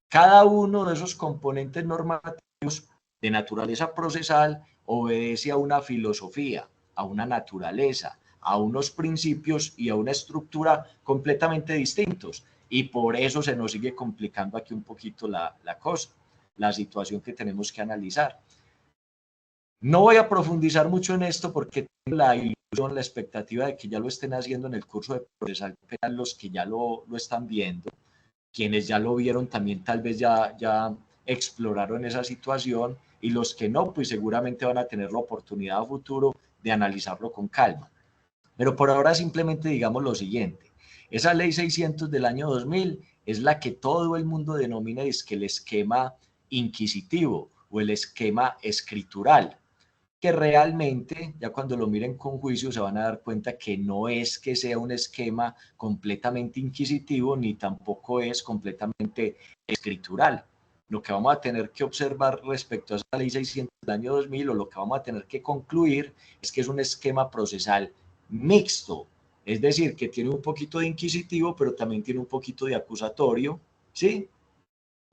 S1: Cada uno de esos componentes normativos de naturaleza procesal obedece a una filosofía, a una naturaleza, a unos principios y a una estructura completamente distintos. Y por eso se nos sigue complicando aquí un poquito la cosa, la situación que tenemos que analizar. No voy a profundizar mucho en esto porque tengo la ilusión, la expectativa de que ya lo estén haciendo en el curso de procesal penal, los que ya lo están viendo, quienes ya lo vieron también tal vez ya exploraron esa situación y los que no, pues seguramente van a tener la oportunidad a futuro de analizarlo con calma. Pero por ahora simplemente digamos lo siguiente, esa ley 600 del año 2000 es la que todo el mundo denomina es que el esquema inquisitivo o el esquema escritural, que realmente, ya cuando lo miren con juicio, se van a dar cuenta que no es que sea un esquema completamente inquisitivo, ni tampoco es completamente escritural. Lo que vamos a tener que observar respecto a esa ley 600 del año 2000, o lo que vamos a tener que concluir, es que es un esquema procesal mixto, es decir, que tiene un poquito de inquisitivo, pero también tiene un poquito de acusatorio, ¿sí?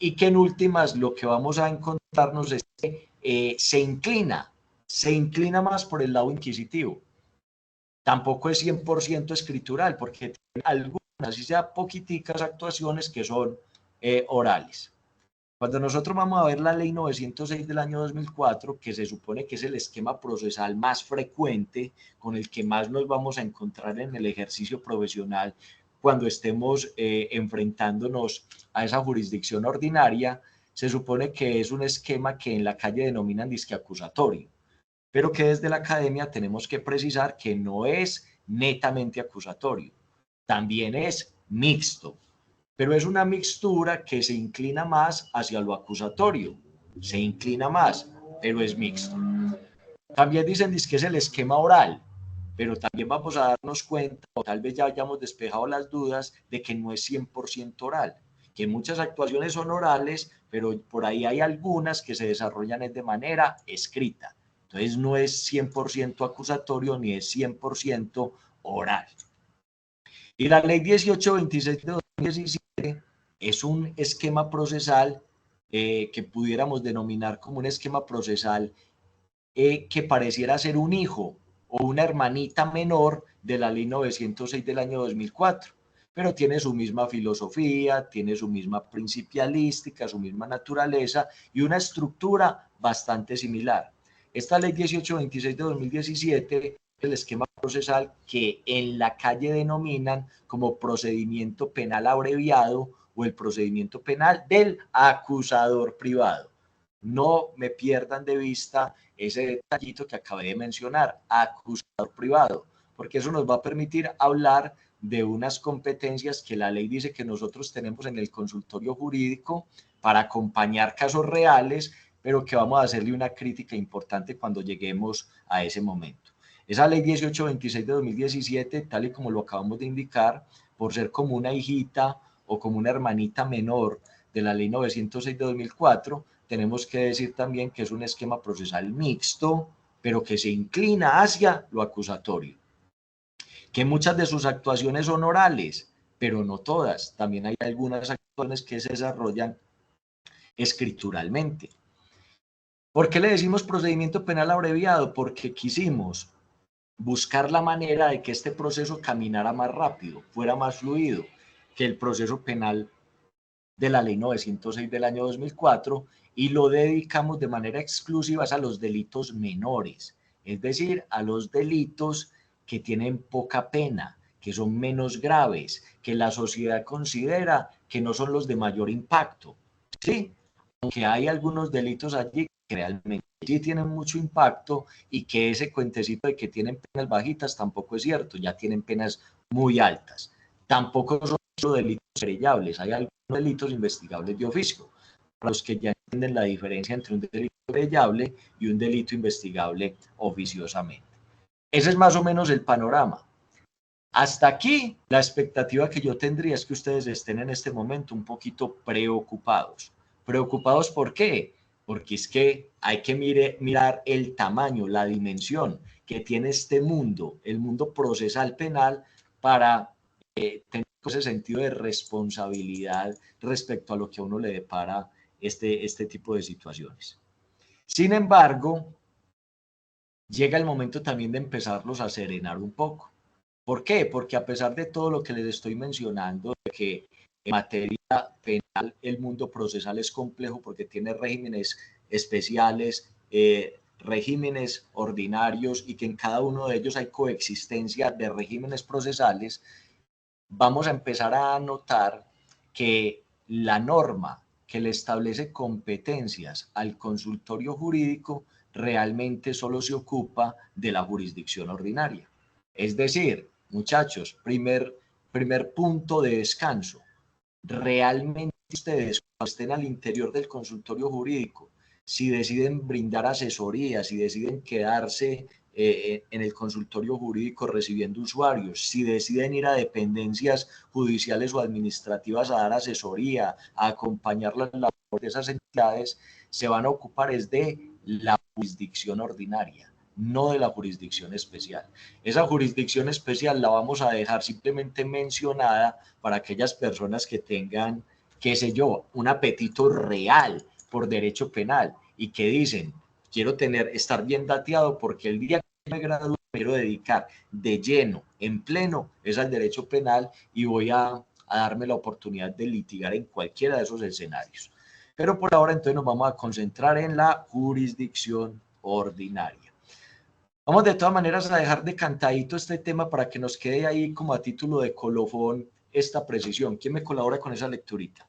S1: Y que en últimas lo que vamos a encontrarnos es que se inclina más por el lado inquisitivo. Tampoco es 100% escritural, porque tiene algunas, así sea poquiticas actuaciones que son orales. Cuando nosotros vamos a ver la ley 906 del año 2004, que se supone que es el esquema procesal más frecuente, con el que más nos vamos a encontrar en el ejercicio profesional cuando estemos enfrentándonos a esa jurisdicción ordinaria, se supone que es un esquema que en la calle denominan disque acusatorio, pero que desde la academia tenemos que precisar que no es netamente acusatorio, también es mixto, pero es una mixtura que se inclina más hacia lo acusatorio, se inclina más, pero es mixto. También dicen que es el esquema oral, pero también vamos a darnos cuenta, o tal vez ya hayamos despejado las dudas, de que no es 100% oral, que muchas actuaciones son orales, pero por ahí hay algunas que se desarrollan de manera escrita. Entonces no es 100% acusatorio ni es 100% oral. Y la ley 1826 de 2017 es un esquema procesal que pudiéramos denominar como un esquema procesal que pareciera ser un hijo o una hermanita menor de la ley 906 del año 2004, pero tiene su misma filosofía, tiene su misma principialística, su misma naturaleza y una estructura bastante similar. Esta ley 1826 de 2017 el esquema procesal que en la calle denominan como procedimiento penal abreviado o el procedimiento penal del acusador privado. No me pierdan de vista ese detallito que acabé de mencionar, acusador privado, porque eso nos va a permitir hablar de unas competencias que la ley dice que nosotros tenemos en el consultorio jurídico para acompañar casos reales, pero que vamos a hacerle una crítica importante cuando lleguemos a ese momento. Esa ley 1826 de 2017, tal y como lo acabamos de indicar, por ser como una hijita o como una hermanita menor de la ley 906 de 2004, tenemos que decir también que es un esquema procesal mixto, pero que se inclina hacia lo acusatorio. Que muchas de sus actuaciones son orales, pero no todas. También hay algunas actuaciones que se desarrollan escrituralmente. ¿Por qué le decimos procedimiento penal abreviado? Porque quisimos buscar la manera de que este proceso caminara más rápido, fuera más fluido que el proceso penal de la ley 906 del año 2004 y lo dedicamos de manera exclusiva a los delitos menores, es decir, a los delitos que tienen poca pena, que son menos graves, que la sociedad considera que no son los de mayor impacto. Sí, aunque hay algunos delitos allí que realmente sí tienen mucho impacto y que ese cuentecito de que tienen penas bajitas tampoco es cierto, ya tienen penas muy altas. Tampoco son delitos querellables, hay algunos delitos investigables de oficio, para los que ya entienden la diferencia entre un delito querellable y un delito investigable oficiosamente. Ese es más o menos el panorama. Hasta aquí, la expectativa que yo tendría es que ustedes estén en este momento un poquito preocupados. ¿Preocupados por qué? Porque es que hay que mirar el tamaño, la dimensión que tiene este mundo, el mundo procesal penal, para tener ese sentido de responsabilidad respecto a lo que a uno le depara este tipo de situaciones. Sin embargo, llega el momento también de empezarlos a serenar un poco. ¿Por qué? Porque a pesar de todo lo que les estoy mencionando, de que en materia penal el mundo procesal es complejo porque tiene regímenes especiales, regímenes ordinarios y que en cada uno de ellos hay coexistencia de regímenes procesales, vamos a empezar a notar que la norma que le establece competencias al consultorio jurídico realmente solo se ocupa de la jurisdicción ordinaria. Es decir, muchachos, primer punto de descanso. Realmente ustedes, cuando estén al interior del consultorio jurídico, si deciden brindar asesoría, si deciden quedarse en el consultorio jurídico recibiendo usuarios, si deciden ir a dependencias judiciales o administrativas a dar asesoría, a acompañar la labor de esas entidades, se van a ocupar es de la jurisdicción ordinaria, no de la jurisdicción especial. Esa jurisdicción especial la vamos a dejar simplemente mencionada para aquellas personas que tengan, qué sé yo, un apetito real por derecho penal y que dicen, quiero estar bien dateado porque el día que me gradúe me quiero dedicar de lleno, en pleno, es al derecho penal y voy a darme la oportunidad de litigar en cualquiera de esos escenarios. Pero por ahora entonces nos vamos a concentrar en la jurisdicción ordinaria. Vamos de todas maneras a dejar de cantadito este tema para que nos quede ahí como a título de colofón esta precisión. ¿Quién me colabora con esa lecturita?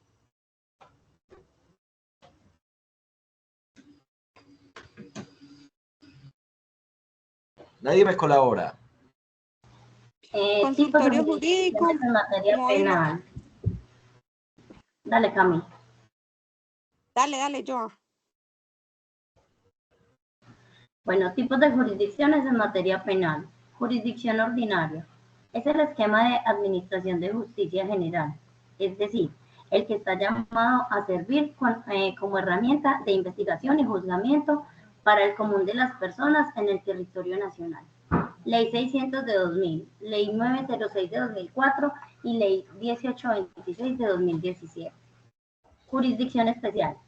S4: Nadie me colabora. Consultorio jurídico.
S3: En materia penal. Dale, Cami.
S4: Dale, Joa.
S3: Bueno, tipos de jurisdicciones en materia penal. Jurisdicción ordinaria. Es el esquema de administración de justicia general, es decir, el que está llamado a servir como herramienta de investigación y juzgamiento para el común de las personas en el territorio nacional. Ley 600 de 2000, Ley 906 de 2004 y Ley 1826 de 2017. Jurisdicción especial.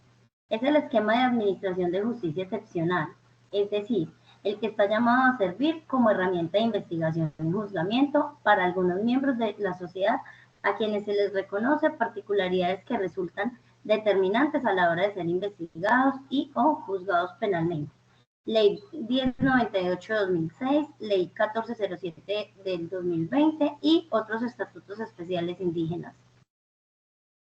S3: Es el esquema de administración de justicia excepcional, es decir, el que está llamado a servir como herramienta de investigación y juzgamiento para algunos miembros de la sociedad a quienes se les reconoce particularidades que resultan determinantes a la hora de ser investigados y o juzgados penalmente. Ley 1098 de 2006, Ley 1407 del 2020 y otros estatutos especiales indígenas.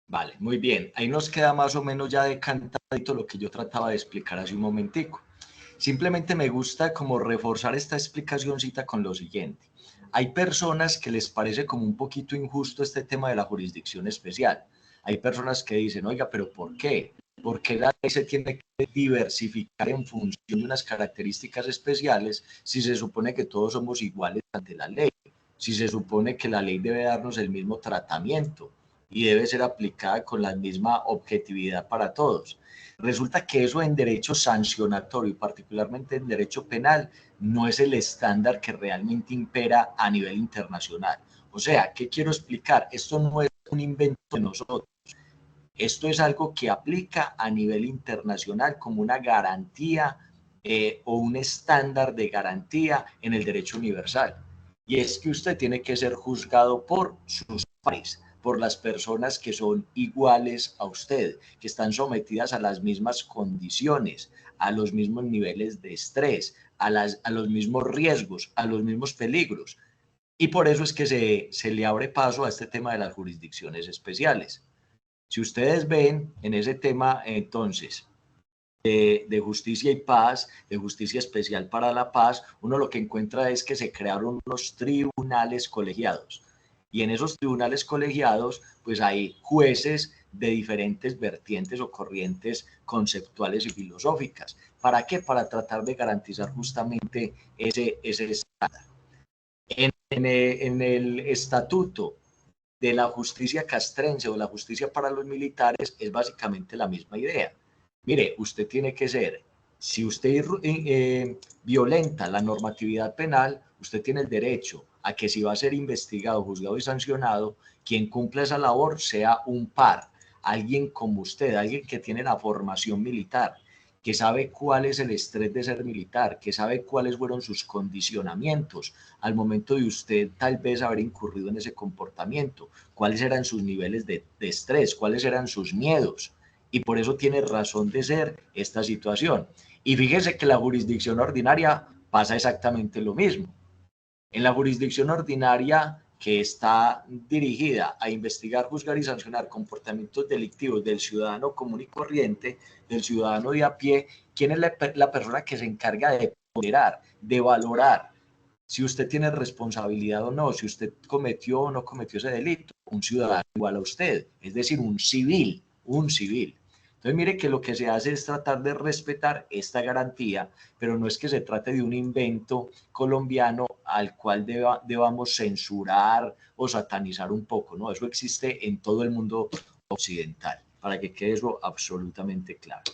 S1: Vale, muy bien. Ahí nos queda más o menos ya decantadito lo que yo trataba de explicar hace un momentico. Simplemente me gusta como reforzar esta explicacióncita con lo siguiente. Hay personas que les parece como un poquito injusto este tema de la jurisdicción especial. Hay personas que dicen, oiga, pero ¿por qué? ¿Por qué la ley se tiene que diversificar en función de unas características especiales si se supone que todos somos iguales ante la ley? Si se supone que la ley debe darnos el mismo tratamiento y debe ser aplicada con la misma objetividad para todos. Resulta que eso en derecho sancionatorio y particularmente en derecho penal no es el estándar que realmente impera a nivel internacional. O sea, ¿qué quiero explicar? Esto no es un invento de nosotros. Esto es algo que aplica a nivel internacional como una garantía o un estándar de garantía en el derecho universal. Y es que usted tiene que ser juzgado por sus pares, por las personas que son iguales a usted, que están sometidas a las mismas condiciones, a los mismos niveles de estrés, a los mismos riesgos, a los mismos peligros. Y por eso es que se le abre paso a este tema de las jurisdicciones especiales. Si ustedes ven en ese tema, entonces, de justicia y paz, de justicia especial para la paz, uno lo que encuentra es que se crearon unos tribunales colegiados. Y en esos tribunales colegiados, pues hay jueces de diferentes vertientes o corrientes conceptuales y filosóficas. ¿Para qué? Para tratar de garantizar justamente ese estándar. En el estatuto de la justicia castrense o la justicia para los militares es básicamente la misma idea. Mire, usted tiene que ser, si usted violenta la normatividad penal, usted tiene el derecho a que si va a ser investigado, juzgado y sancionado, quien cumpla esa labor sea un par, alguien como usted, alguien que tiene la formación militar, que sabe cuál es el estrés de ser militar, que sabe cuáles fueron sus condicionamientos al momento de usted tal vez haber incurrido en ese comportamiento, cuáles eran sus niveles de estrés, cuáles eran sus miedos. Y por eso tiene razón de ser esta situación. Y fíjese que la jurisdicción ordinaria pasa exactamente lo mismo. En la jurisdicción ordinaria que está dirigida a investigar, juzgar y sancionar comportamientos delictivos del ciudadano común y corriente, del ciudadano de a pie, ¿quién es la persona que se encarga de ponderar, de valorar si usted tiene responsabilidad o no, si usted cometió o no cometió ese delito? Un ciudadano igual a usted, es decir, un civil, un civil. Entonces, mire que lo que se hace es tratar de respetar esta garantía, pero no es que se trate de un invento colombiano al cual debamos censurar o satanizar un poco, ¿no? Eso existe en todo el mundo occidental, para que quede eso absolutamente claro.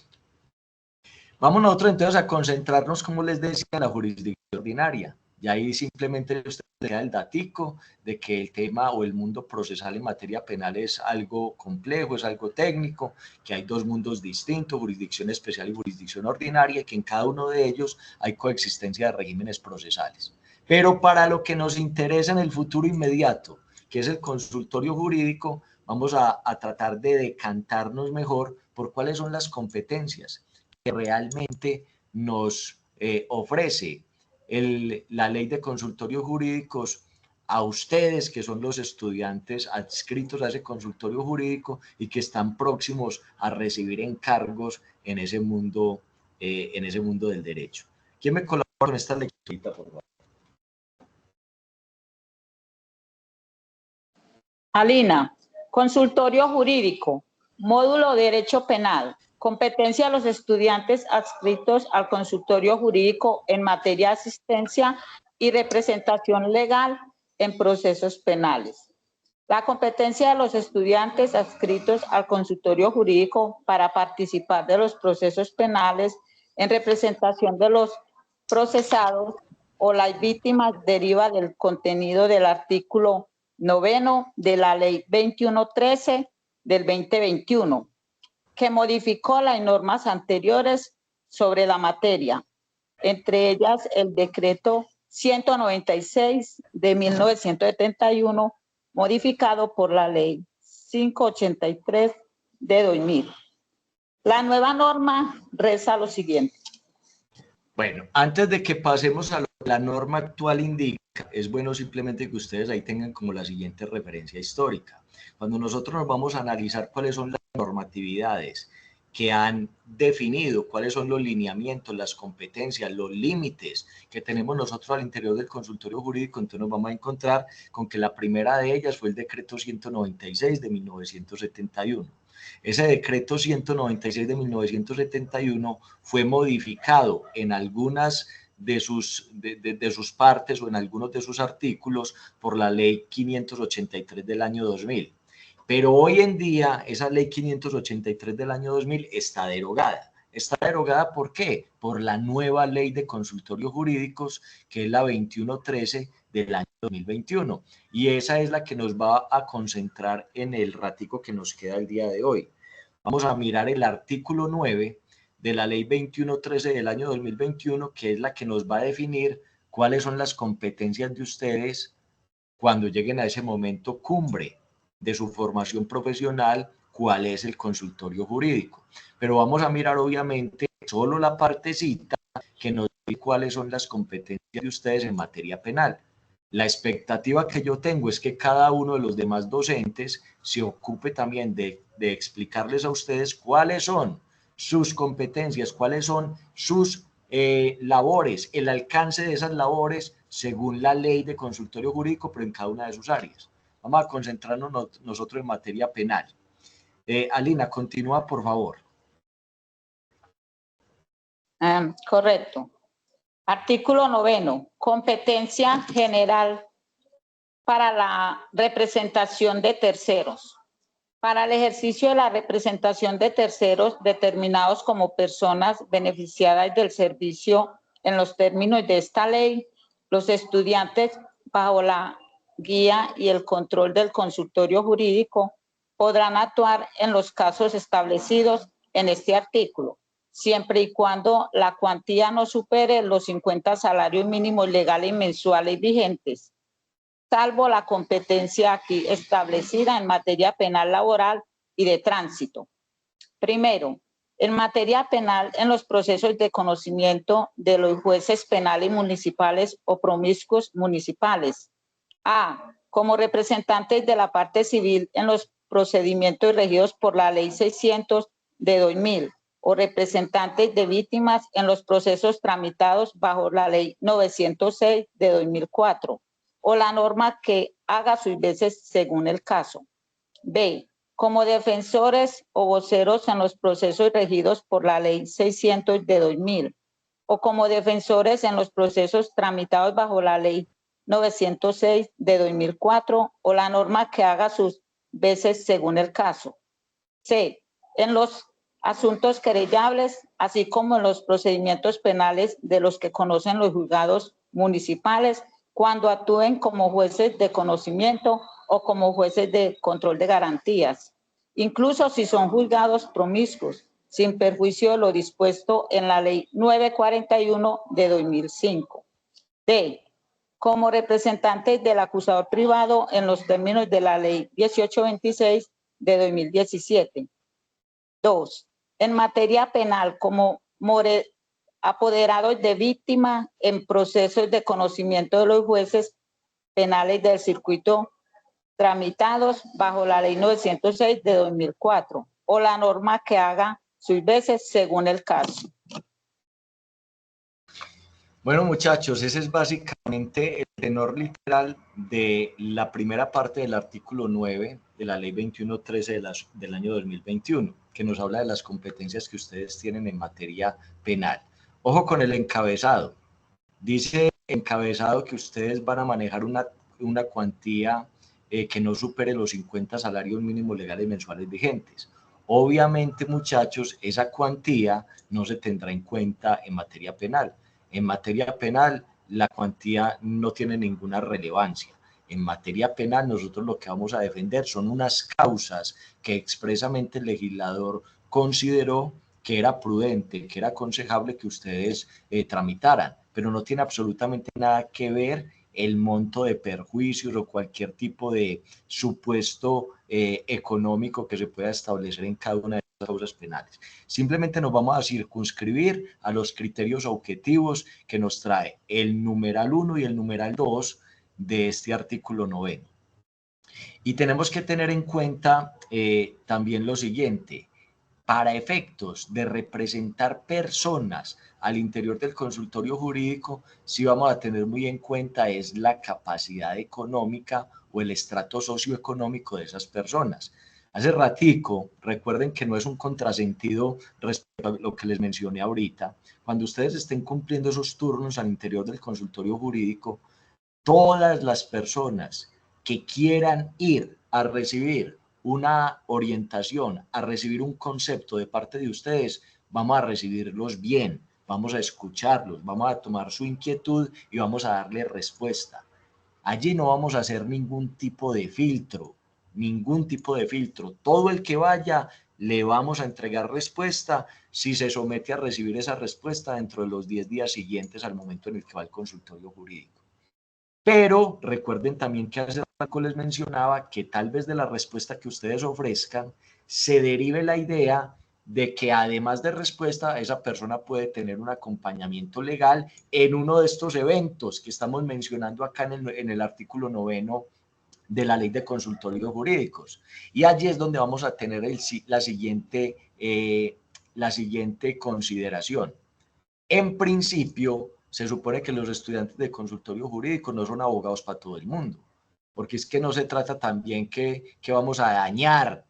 S1: Vamos nosotros entonces a concentrarnos, como les decía, en la jurisdicción ordinaria. Y ahí simplemente usted le da el datico de que el tema o el mundo procesal en materia penal es algo complejo, es algo técnico, que hay dos mundos distintos, jurisdicción especial y jurisdicción ordinaria, y que en cada uno de ellos hay coexistencia de regímenes procesales. Pero para lo que nos interesa en el futuro inmediato, que es el consultorio jurídico, vamos a tratar de decantarnos mejor por cuáles son las competencias que realmente nos ofrece la ley de consultorios jurídicos a ustedes, que son los estudiantes adscritos a ese consultorio jurídico y que están próximos a recibir encargos en ese mundo del derecho. ¿Quién me colabora con esta lecturita, por favor?
S2: Alina, consultorio jurídico, módulo de derecho penal, competencia de los estudiantes adscritos al consultorio jurídico en materia de asistencia y representación legal en procesos penales. La competencia de los estudiantes adscritos al consultorio jurídico para participar de los procesos penales en representación de los procesados o las víctimas deriva del contenido del artículo 9 de la Ley 2113 del 2021, que modificó las normas anteriores sobre la materia, entre ellas el decreto 196 de 1971, modificado por la Ley 583 de 2000. La nueva norma reza lo siguiente.
S1: Bueno, antes de que pasemos a lo que la norma actual indica, es bueno simplemente que ustedes ahí tengan como la siguiente referencia histórica. Cuando nosotros nos vamos a analizar cuáles son las normatividades que han definido cuáles son los lineamientos, las competencias, los límites que tenemos nosotros al interior del consultorio jurídico, entonces nos vamos a encontrar con que la primera de ellas fue el decreto 196 de 1971. Ese decreto 196 de 1971 fue modificado en algunas de sus partes o en algunos de sus artículos por la ley 583 del año 2000. Pero hoy en día esa ley 583 del año 2000 está derogada. ¿Está derogada por qué? Por la nueva ley de consultorios jurídicos, que es la 2113 del año 2021. Y esa es la que nos va a concentrar en el ratico que nos queda el día de hoy. Vamos a mirar el artículo 9 de la ley 2113 del año 2021, que es la que nos va a definir cuáles son las competencias de ustedes cuando lleguen a ese momento cumbre de su formación profesional, cuál es el consultorio jurídico. Pero vamos a mirar obviamente solo la partecita que nos dice cuáles son las competencias de ustedes en materia penal. La expectativa que yo tengo es que cada uno de los demás docentes se ocupe también de explicarles a ustedes cuáles son sus competencias, cuáles son sus labores, el alcance de esas labores según la ley de consultorio jurídico, pero en cada una de sus áreas. Vamos a concentrarnos nosotros en materia penal. Alina, continúa, por favor.
S2: Correcto. Artículo 9. Competencia general para la representación de terceros. Para el ejercicio de la representación de terceros determinados como personas beneficiadas del servicio en los términos de esta ley, los estudiantes, bajo la guía y el control del consultorio jurídico, podrán actuar en los casos establecidos en este artículo, siempre y cuando la cuantía no supere los 50 salarios mínimos legales mensuales vigentes, salvo la competencia aquí establecida en materia penal laboral y de tránsito. Primero, en materia penal, en los procesos de conocimiento de los jueces penales municipales o promiscuos municipales. A, como representantes de la parte civil en los procedimientos regidos por la Ley 600 de 2000 o representantes de víctimas en los procesos tramitados bajo la Ley 906 de 2004 o la norma que haga sus veces según el caso. B, como defensores o voceros en los procesos regidos por la Ley 600 de 2000 o como defensores en los procesos tramitados bajo la Ley 906 de 2004 o la norma que haga sus veces según el caso. C, en los asuntos querellables, así como en los procedimientos penales de los que conocen los juzgados municipales cuando actúen como jueces de conocimiento o como jueces de control de garantías, incluso si son juzgados promiscuos, sin perjuicio de lo dispuesto en la Ley 941 de 2005. D, como representantes del acusador privado en los términos de la Ley 1826 de 2017. 2. En materia penal, como apoderados de víctima en procesos de conocimiento de los jueces penales del circuito tramitados bajo la Ley 906 de 2004 o la norma que haga sus veces según el caso.
S1: Bueno, muchachos, ese es básicamente el tenor literal de la primera parte del artículo 9 de la ley 2113 del año 2021, que nos habla de las competencias que ustedes tienen en materia penal. Ojo con el encabezado. Dice encabezado que ustedes van a manejar una cuantía que no supere los 50 salarios mínimos legales mensuales vigentes. Obviamente, muchachos, esa cuantía no se tendrá en cuenta en materia penal. En materia penal, la cuantía no tiene ninguna relevancia. En materia penal, nosotros lo que vamos a defender son unas causas que expresamente el legislador consideró que era prudente, que era aconsejable que ustedes tramitaran, pero no tiene absolutamente nada que ver el monto de perjuicios o cualquier tipo de supuesto económico que se pueda establecer en cada una de causas penales. Simplemente nos vamos a circunscribir a los criterios objetivos que nos trae el numeral 1 y el numeral 2 de este artículo 9. Y tenemos que tener en cuenta también lo siguiente: para efectos de representar personas al interior del consultorio jurídico, sí vamos a tener muy en cuenta es la capacidad económica o el estrato socioeconómico de esas personas. Hace ratico, recuerden que no es un contrasentido respecto a lo que les mencioné ahorita. Cuando ustedes estén cumpliendo esos turnos al interior del consultorio jurídico, todas las personas que quieran ir a recibir una orientación, a recibir un concepto de parte de ustedes, vamos a recibirlos bien, vamos a escucharlos, vamos a tomar su inquietud y vamos a darle respuesta. Allí no vamos a hacer ningún tipo de filtro, ningún tipo de filtro. Todo el que vaya le vamos a entregar respuesta si se somete a recibir esa respuesta dentro de los 10 días siguientes al momento en el que va al consultorio jurídico. Pero recuerden también que hace rato les mencionaba que tal vez de la respuesta que ustedes ofrezcan se derive la idea de que además de respuesta, esa persona puede tener un acompañamiento legal en uno de estos eventos que estamos mencionando acá en el artículo 9 de la Ley de Consultorios Jurídicos. Y allí es donde vamos a tener la siguiente consideración. En principio, se supone que los estudiantes de consultorio jurídico no son abogados para todo el mundo, porque es que no se trata también que vamos a dañar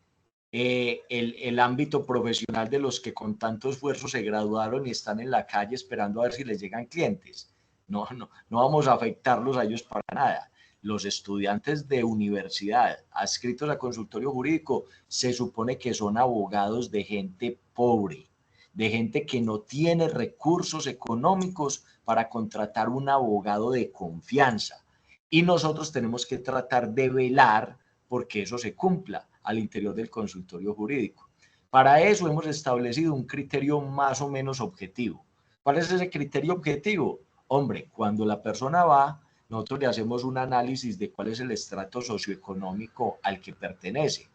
S1: el ámbito profesional de los que con tanto esfuerzo se graduaron y están en la calle esperando a ver si les llegan clientes. No vamos a afectarlos a ellos para nada. Los estudiantes de universidad adscritos a consultorio jurídico se supone que son abogados de gente pobre, de gente que no tiene recursos económicos para contratar un abogado de confianza. Y nosotros tenemos que tratar de velar porque eso se cumpla al interior del consultorio jurídico. Para eso hemos establecido un criterio más o menos objetivo. ¿Cuál es ese criterio objetivo? Hombre, cuando la persona va, nosotros le hacemos un análisis de cuál es el estrato socioeconómico al que pertenece.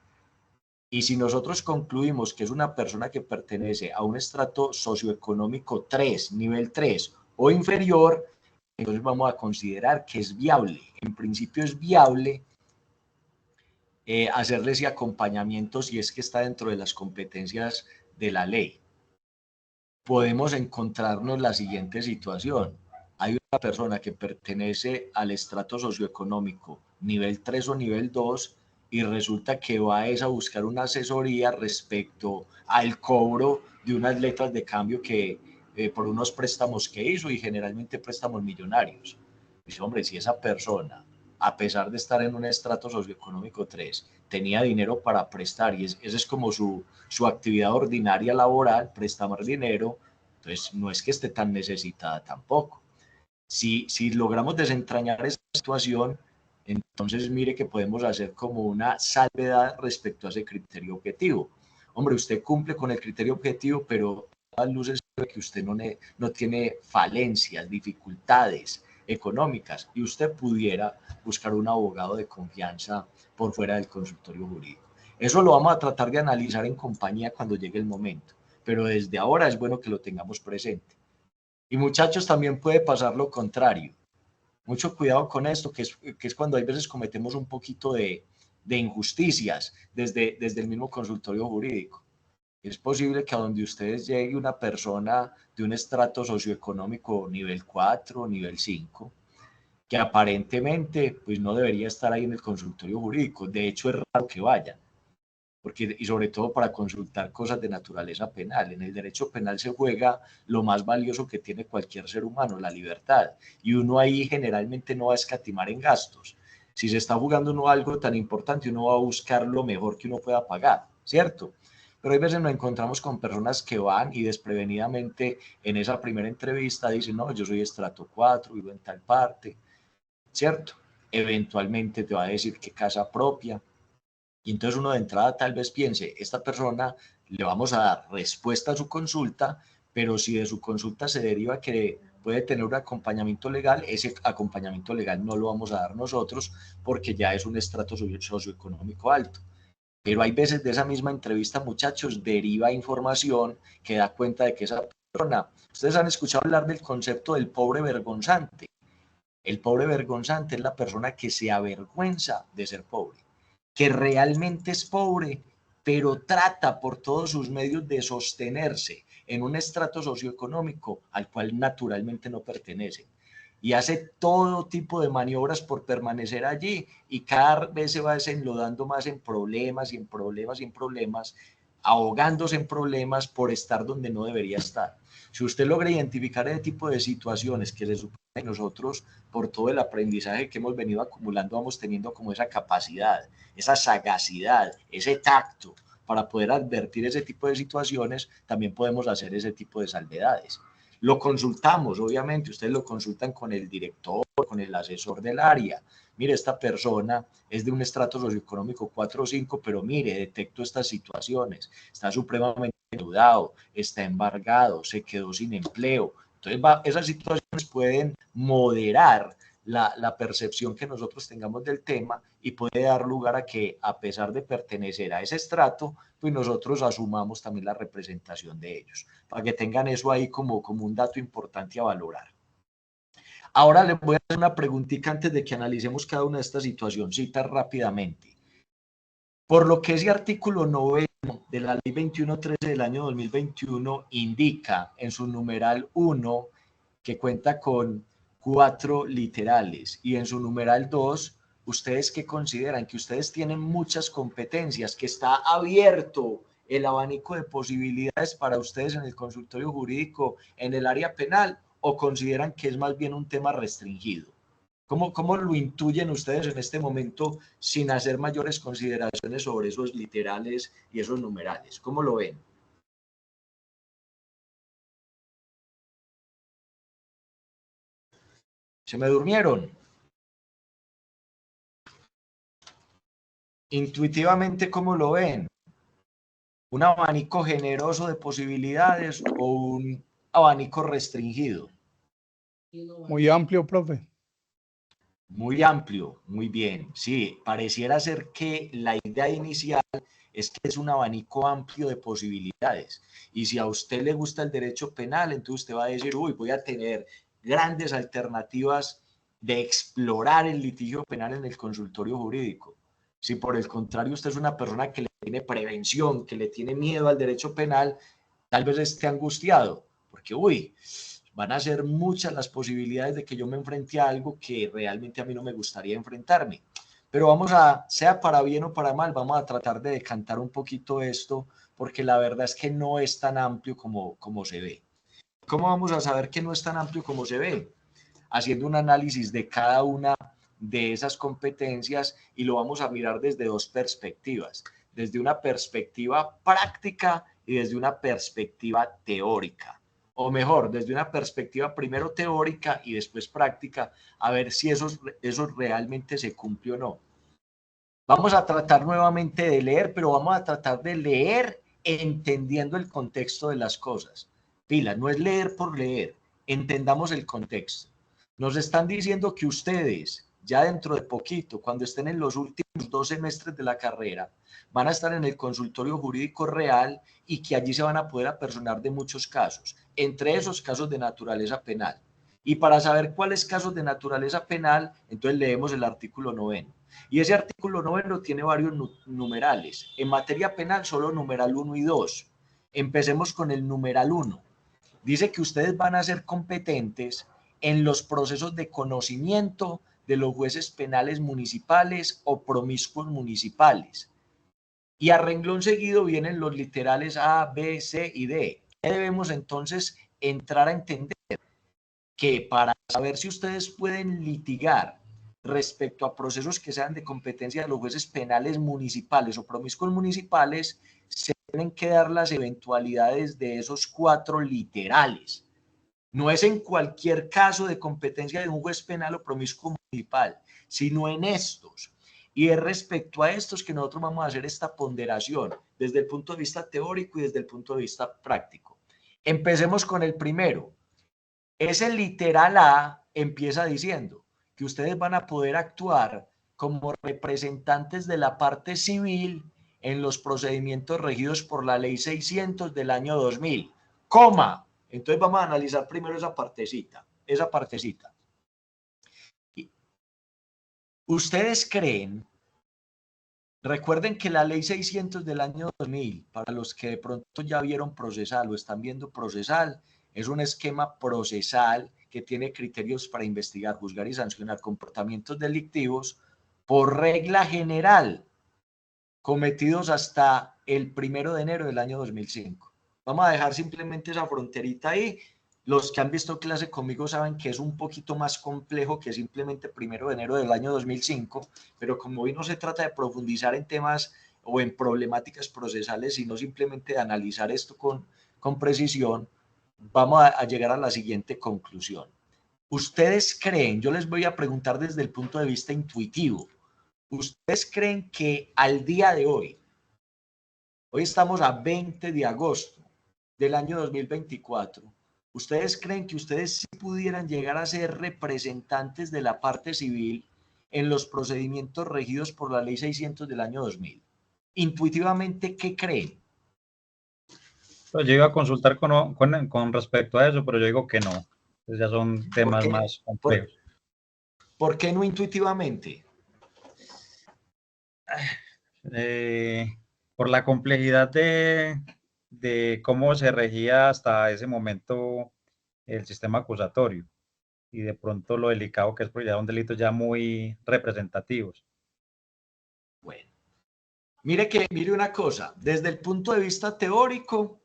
S1: Y si nosotros concluimos que es una persona que pertenece a un estrato socioeconómico 3, nivel 3 o inferior, entonces vamos a considerar que es viable. En principio es viable hacerle ese acompañamiento si es que está dentro de las competencias de la ley. Podemos encontrarnos la siguiente situación. Hay una persona que pertenece al estrato socioeconómico nivel 3 o nivel 2 y resulta que va a buscar una asesoría respecto al cobro de unas letras de cambio que por unos préstamos que hizo, y generalmente préstamos millonarios. Dice, hombre, si esa persona, a pesar de estar en un estrato socioeconómico 3, tenía dinero para prestar y esa es como su actividad ordinaria laboral, prestar dinero, entonces no es que esté tan necesitada tampoco. Si logramos desentrañar esa situación, entonces mire que podemos hacer como una salvedad respecto a ese criterio objetivo. Hombre, usted cumple con el criterio objetivo, pero a las luces que usted no tiene falencias, dificultades económicas, y usted pudiera buscar un abogado de confianza por fuera del consultorio jurídico. Eso lo vamos a tratar de analizar en compañía cuando llegue el momento, pero desde ahora es bueno que lo tengamos presente. Y muchachos, también puede pasar lo contrario. Mucho cuidado con esto, que es cuando hay veces cometemos un poquito de injusticias desde el mismo consultorio jurídico. Es posible que a donde ustedes llegue una persona de un estrato socioeconómico nivel 4, nivel 5, que aparentemente pues no debería estar ahí en el consultorio jurídico. De hecho, es raro que vayan, porque, y sobre todo para consultar cosas de naturaleza penal. En el derecho penal se juega lo más valioso que tiene cualquier ser humano, la libertad, y uno ahí generalmente no va a escatimar en gastos. Si se está jugando uno algo tan importante, uno va a buscar lo mejor que uno pueda pagar, ¿cierto? Pero hay veces nos encontramos con personas que van y desprevenidamente en esa primera entrevista dicen, no, yo soy estrato 4, vivo en tal parte, ¿cierto? Eventualmente te va a decir que casa propia, y entonces uno de entrada tal vez piense, esta persona le vamos a dar respuesta a su consulta, pero si de su consulta se deriva que puede tener un acompañamiento legal, ese acompañamiento legal no lo vamos a dar nosotros porque ya es un estrato socioeconómico alto. Pero hay veces de esa misma entrevista, muchachos, deriva información que da cuenta de que esa persona, ustedes han escuchado hablar del concepto del pobre vergonzante. El pobre vergonzante es la persona que se avergüenza de ser pobre, que realmente es pobre, pero trata por todos sus medios de sostenerse en un estrato socioeconómico al cual naturalmente no pertenece. Y hace todo tipo de maniobras por permanecer allí y cada vez se va desenlodando más en problemas y en problemas y en problemas, ahogándose en problemas por estar donde no debería estar. Si usted logra identificar ese tipo de situaciones que se supone que nosotros, por todo el aprendizaje que hemos venido acumulando, vamos teniendo como esa capacidad, esa sagacidad, ese tacto para poder advertir ese tipo de situaciones, también podemos hacer ese tipo de salvedades. Lo consultamos, obviamente, ustedes lo consultan con el director, con el asesor del área. Mire, esta persona es de un estrato socioeconómico 4 o 5, pero mire, detecto estas situaciones, está supremamente endeudado, está embargado, se quedó sin empleo. Entonces, esas situaciones pueden moderar la percepción que nosotros tengamos del tema y puede dar lugar a que, a pesar de pertenecer a ese estrato, pues nosotros asumamos también la representación de ellos, para que tengan eso ahí como un dato importante a valorar. Ahora les voy a hacer una preguntita antes de que analicemos cada una de estas situacioncitas rápidamente. Por lo que ese artículo 9 de la ley 2113 del año 2021 indica en su numeral 1 que cuenta con 4 literales y en su numeral 2, ustedes que consideran que ustedes tienen muchas competencias, que está abierto el abanico de posibilidades para ustedes en el consultorio jurídico, en el área penal, o consideran que es más bien un tema restringido. ¿Cómo lo intuyen ustedes en este momento sin hacer mayores consideraciones sobre esos literales y esos numerales? ¿Cómo lo ven? ¿Se me durmieron? Intuitivamente, ¿cómo lo ven? ¿Un abanico generoso de posibilidades o un abanico restringido?
S5: Muy amplio, profe.
S1: Muy amplio, muy bien. Sí, pareciera ser que la idea inicial es que es un abanico amplio de posibilidades. Y si a usted le gusta el derecho penal, entonces usted va a decir, uy, voy a tener grandes alternativas de explorar el litigio penal en el consultorio jurídico. Si por el contrario usted es una persona que le tiene prevención, que le tiene miedo al derecho penal, tal vez esté angustiado, porque, uy, van a ser muchas las posibilidades de que yo me enfrente a algo que realmente a mí no me gustaría enfrentarme. Pero vamos a, sea para bien o para mal, vamos a tratar de decantar un poquito esto, porque la verdad es que no es tan amplio como se ve. ¿Cómo vamos a saber que no es tan amplio como se ve? Haciendo un análisis de cada una de esas competencias y lo vamos a mirar desde dos perspectivas, desde una perspectiva práctica y desde una perspectiva teórica, o mejor, desde una perspectiva primero teórica y después práctica, a ver si eso realmente se cumple o no. Vamos a tratar nuevamente de leer, pero vamos a tratar de leer entendiendo el contexto de las cosas. Pila, no es leer por leer, entendamos el contexto. Nos están diciendo que ustedes, ya dentro de poquito, cuando estén en los últimos 2 semestres de la carrera, van a estar en el consultorio jurídico real y que allí se van a poder apersonar de muchos casos, entre esos casos de naturaleza penal. Y para saber cuáles casos de naturaleza penal, entonces leemos el artículo 9. Y ese artículo 9 tiene varios numerales. En materia penal, solo numeral 1 y 2. Empecemos con el numeral 1. Dice que ustedes van a ser competentes en los procesos de conocimiento de los jueces penales municipales o promiscuos municipales. Y a renglón seguido vienen los literales A, B, C y D. ¿Qué debemos entonces entrar a entender? Que para saber si ustedes pueden litigar respecto a procesos que sean de competencia de los jueces penales municipales o promiscuos municipales, se tienen que dar las eventualidades de esos 4 literales. No es en cualquier caso de competencia de un juez penal o promiscuo municipal, sino en estos. Y es respecto a estos que nosotros vamos a hacer esta ponderación desde el punto de vista teórico y desde el punto de vista práctico. Empecemos con el primero. Ese literal A empieza diciendo que ustedes van a poder actuar como representantes de la parte civil en los procedimientos regidos por la Ley 600 del año 2000, coma. Entonces vamos a analizar primero esa partecita. ¿Ustedes creen? Recuerden que la Ley 600 del año 2000, para los que de pronto ya vieron procesal o están viendo procesal, es un esquema procesal que tiene criterios para investigar, juzgar y sancionar comportamientos delictivos por regla general cometidos hasta el 1 de enero del año 2005. Vamos a dejar simplemente esa fronterita ahí. Los que han visto clase conmigo saben que es un poquito más complejo que simplemente 1 de enero del año 2005, pero como hoy no se trata de profundizar en temas o en problemáticas procesales, sino simplemente de analizar esto con precisión, vamos a llegar a la siguiente conclusión. ¿Ustedes creen? Yo les voy a preguntar desde el punto de vista intuitivo. ¿Ustedes creen que al día de hoy estamos a 20 de agosto del año 2024, ¿ustedes creen que ustedes sí pudieran llegar a ser representantes de la parte civil en los procedimientos regidos por la Ley 600 del año 2000? Intuitivamente, ¿qué creen?
S6: Pues yo iba a consultar con respecto a eso, pero yo digo que no. Entonces ya son temas más complejos.
S1: ¿Por qué no intuitivamente?
S6: Por la complejidad de cómo se regía hasta ese momento el sistema acusatorio y de pronto lo delicado que es, porque ya son delitos ya muy representativos.
S1: Bueno, mire una cosa, desde el punto de vista teórico,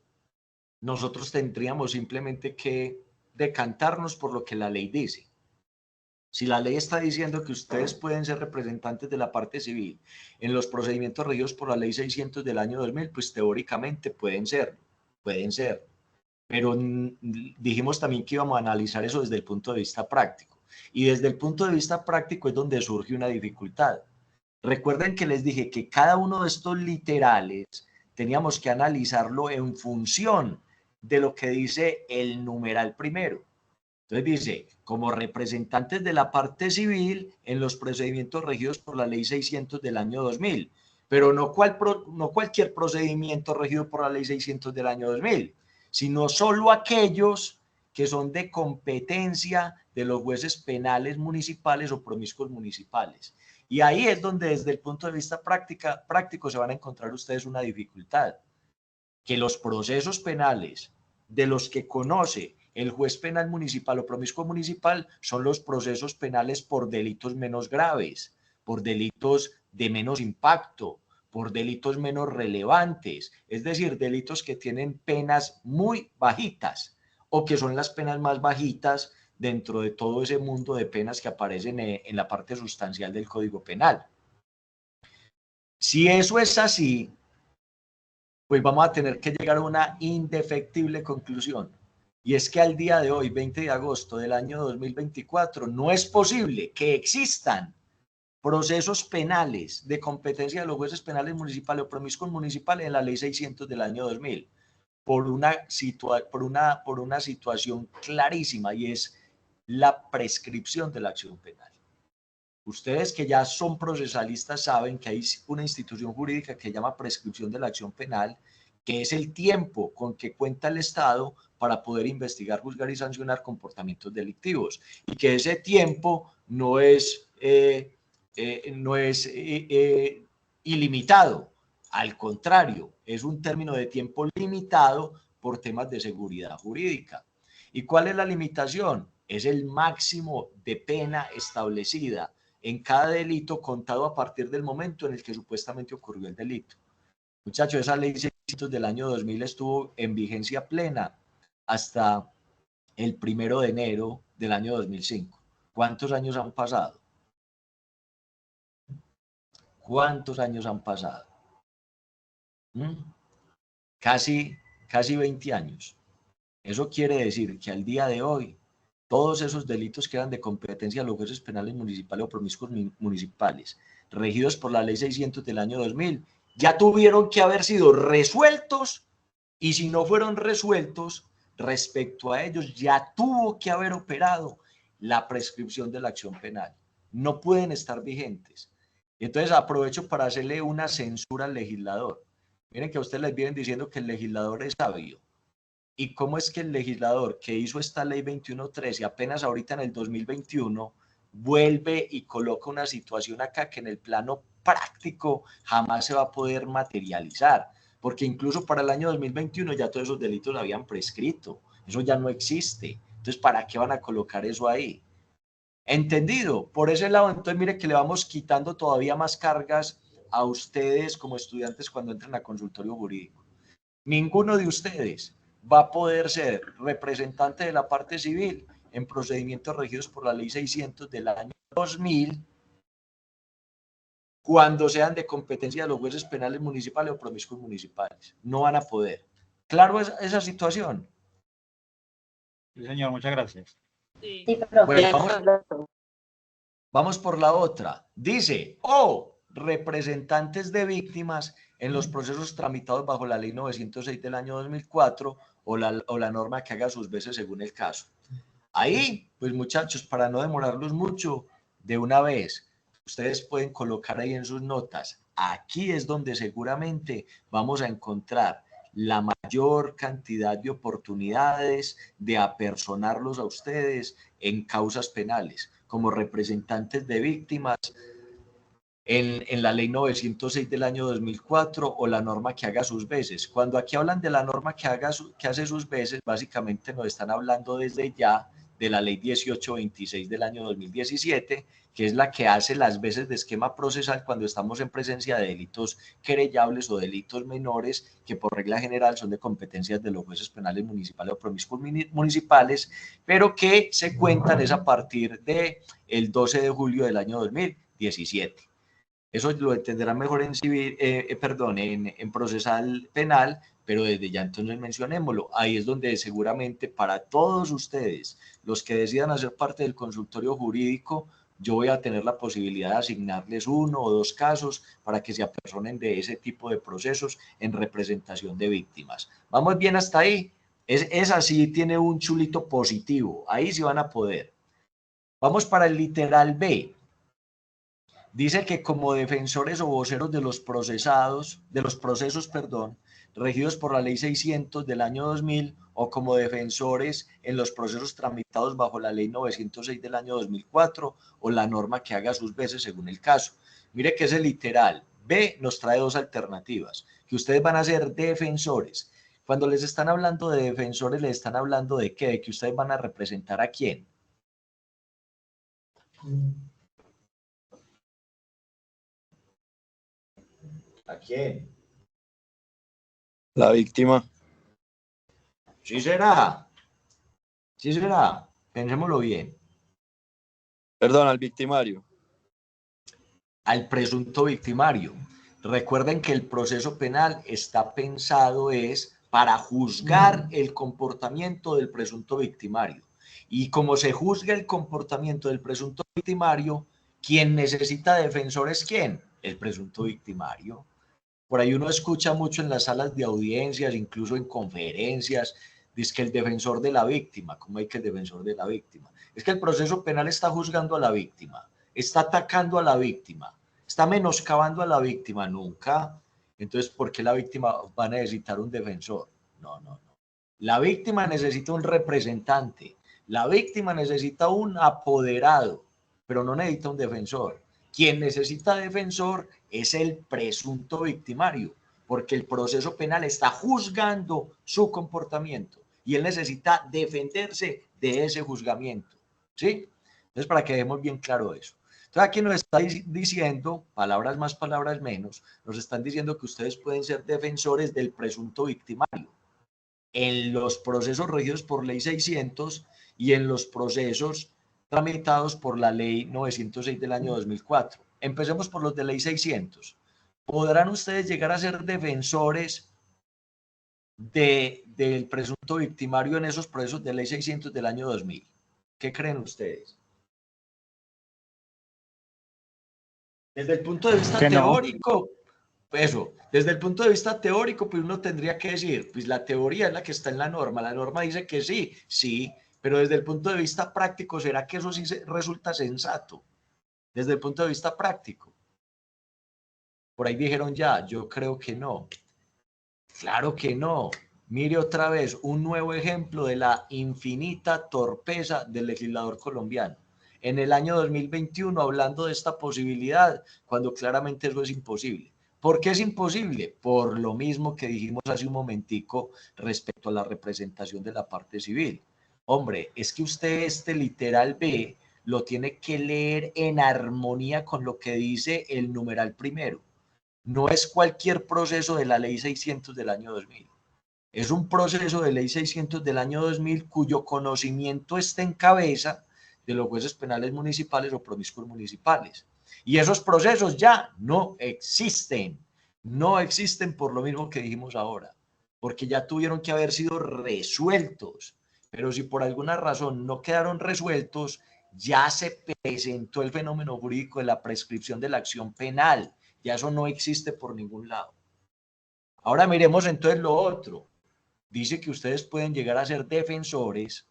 S1: nosotros tendríamos simplemente que decantarnos por lo que la ley dice. Si la ley está diciendo que ustedes pueden ser representantes de la parte civil en los procedimientos regidos por la Ley 600 del año 2000, pues teóricamente pueden ser. Pero dijimos también que íbamos a analizar eso desde el punto de vista práctico. Y desde el punto de vista práctico es donde surge una dificultad. Recuerden que les dije que cada uno de estos literales teníamos que analizarlo en función de lo que dice el numeral primero. Entonces dice, como representantes de la parte civil en los procedimientos regidos por la Ley 600 del año 2000, pero no cualquier procedimiento regido por la Ley 600 del año 2000, sino solo aquellos que son de competencia de los jueces penales municipales o promiscuos municipales. Y ahí es donde desde el punto de vista práctico se van a encontrar ustedes una dificultad, que los procesos penales de los que conoce el juez penal municipal o promiscuo municipal son los procesos penales por delitos menos graves, por delitos de menos impacto, por delitos menos relevantes, es decir, delitos que tienen penas muy bajitas o que son las penas más bajitas dentro de todo ese mundo de penas que aparecen en la parte sustancial del Código Penal. Si eso es así, pues vamos a tener que llegar a una indefectible conclusión. Y es que al día de hoy, 20 de agosto del año 2024, no es posible que existan procesos penales de competencia de los jueces penales municipales o promiscuos municipales en la Ley 600 del año 2000 por una situación clarísima, y es la prescripción de la acción penal. Ustedes que ya son procesalistas saben que hay una institución jurídica que se llama prescripción de la acción penal, que es el tiempo con que cuenta el Estado para poder investigar, juzgar y sancionar comportamientos delictivos, y que ese tiempo no es ilimitado, al contrario, es un término de tiempo limitado por temas de seguridad jurídica. ¿Y cuál es la limitación? Es el máximo de pena establecida en cada delito contado a partir del momento en el que supuestamente ocurrió el delito. Muchachos, esa ley 600 del año 2000 estuvo en vigencia plena hasta el 1 de enero del año 2005. ¿Cuántos años han pasado? ¿Cuántos años han pasado? Casi 20 años. Eso quiere decir que al día de hoy, todos esos delitos que eran de competencia de los jueces penales municipales o promiscuos municipales, regidos por la Ley 600 del año 2000, ya tuvieron que haber sido resueltos, y si no fueron resueltos, respecto a ellos ya tuvo que haber operado la prescripción de la acción penal. No pueden estar vigentes. Y entonces aprovecho para hacerle una censura al legislador. Miren que a ustedes les vienen diciendo que el legislador es sabio. ¿Y cómo es que el legislador que hizo esta ley 2113 apenas ahorita en el 2021 vuelve y coloca una situación acá que en el plano práctico jamás se va a poder materializar? Porque incluso para el año 2021 ya todos esos delitos habían prescrito. Eso ya no existe. Entonces, ¿para qué van a colocar eso ahí? ¿Entendido? Por ese lado, entonces mire que le vamos quitando todavía más cargas a ustedes como estudiantes cuando entren a consultorio jurídico. Ninguno de ustedes va a poder ser representante de la parte civil en procedimientos regidos por la ley 600 del año 2000 cuando sean de competencia de los jueces penales municipales o promiscuos municipales. No van a poder. ¿Claro esa situación?
S6: Sí, señor, muchas gracias.
S3: Sí, profe.
S1: Bueno, vamos por la otra. Dice, representantes de víctimas en los procesos tramitados bajo la ley 906 del año 2004 o la norma que haga sus veces según el caso. Ahí, pues muchachos, para no demorarlos mucho, de una vez, ustedes pueden colocar ahí en sus notas. Aquí es donde seguramente vamos a encontrar la mayor cantidad de oportunidades de apersonarlos a ustedes en causas penales, como representantes de víctimas en la ley 906 del año 2004 o la norma que haga sus veces. Cuando aquí hablan de la norma que hace sus veces, básicamente nos están hablando desde ya de la ley 1826 del año 2017, que es la que hace las veces de esquema procesal cuando estamos en presencia de delitos querellables o delitos menores que por regla general son de competencias de los jueces penales municipales o promiscuos municipales, pero que se cuentan es a partir del 12 de julio del año 2017. Eso lo entenderán mejor en civil, en procesal penal, pero desde ya entonces mencionémoslo. Ahí es donde seguramente para todos ustedes, los que decidan hacer parte del consultorio jurídico, yo voy a tener la posibilidad de asignarles 1 o 2 casos para que se apersonen de ese tipo de procesos en representación de víctimas. ¿Vamos bien hasta ahí? Es así, tiene un chulito positivo. Ahí sí van a poder. Vamos para el literal B. Dice que como defensores o voceros de los procesos, regidos por la ley 600 del año 2000 o como defensores en los procesos tramitados bajo la ley 906 del año 2004 o la norma que haga sus veces según el caso. Mire que ese literal B nos trae 2 alternativas, que ustedes van a ser defensores. Cuando les están hablando de defensores, les están hablando de qué, de que ustedes van a representar a quién. ¿A quién?
S7: La víctima.
S1: Sí será. Sí será. Pensémoslo bien.
S7: Perdón, al victimario.
S1: Al presunto victimario. Recuerden que el proceso penal está pensado es para juzgar el comportamiento del presunto victimario. Y como se juzga el comportamiento del presunto victimario, quien necesita defensor es ¿quién? El presunto victimario. Por ahí uno escucha mucho en las salas de audiencias, incluso en conferencias, dice que el defensor de la víctima, ¿cómo hay que el defensor de la víctima? Es que el proceso penal está juzgando a la víctima, está atacando a la víctima, está menoscabando a la víctima, nunca. Entonces, ¿por qué la víctima va a necesitar un defensor? No. La víctima necesita un representante, la víctima necesita un apoderado, pero no necesita un defensor. Quien necesita defensor es el presunto victimario, porque el proceso penal está juzgando su comportamiento y él necesita defenderse de ese juzgamiento. ¿Sí? Entonces, para que dejemos bien claro eso. Entonces, aquí nos está diciendo, palabras más, palabras menos, nos están diciendo que ustedes pueden ser defensores del presunto victimario en los procesos regidos por ley 600 y en los procesos tramitados por la ley 906 del año 2004. Empecemos por los de ley 600. ¿Podrán ustedes llegar a ser defensores del presunto victimario en esos procesos de ley 600 del año 2000? ¿Qué creen ustedes? Desde el punto de vista teórico, eso, desde el punto de vista teórico, pues uno tendría que decir, pues la teoría es la que está en la norma dice que sí, pero desde el punto de vista práctico, ¿será que eso sí resulta sensato? Desde el punto de vista práctico. Por ahí dijeron ya, yo creo que no. Claro que no. Mire otra vez un nuevo ejemplo de la infinita torpeza del legislador colombiano. En el año 2021 hablando de esta posibilidad, cuando claramente eso es imposible. ¿Por qué es imposible? Por lo mismo que dijimos hace un momentico respecto a la representación de la parte civil. Hombre, es que usted este literal B lo tiene que leer en armonía con lo que dice el numeral primero. No es cualquier proceso de la ley 600 del año 2000. Es un proceso de ley 600 del año 2000 cuyo conocimiento está en cabeza de los jueces penales municipales o promiscuos municipales. Y esos procesos ya no existen. No existen por lo mismo que dijimos ahora, porque ya tuvieron que haber sido resueltos. Pero si por alguna razón no quedaron resueltos, ya se presentó el fenómeno jurídico de la prescripción de la acción penal. Ya eso no existe por ningún lado. Ahora miremos entonces lo otro. Dice que ustedes pueden llegar a ser defensores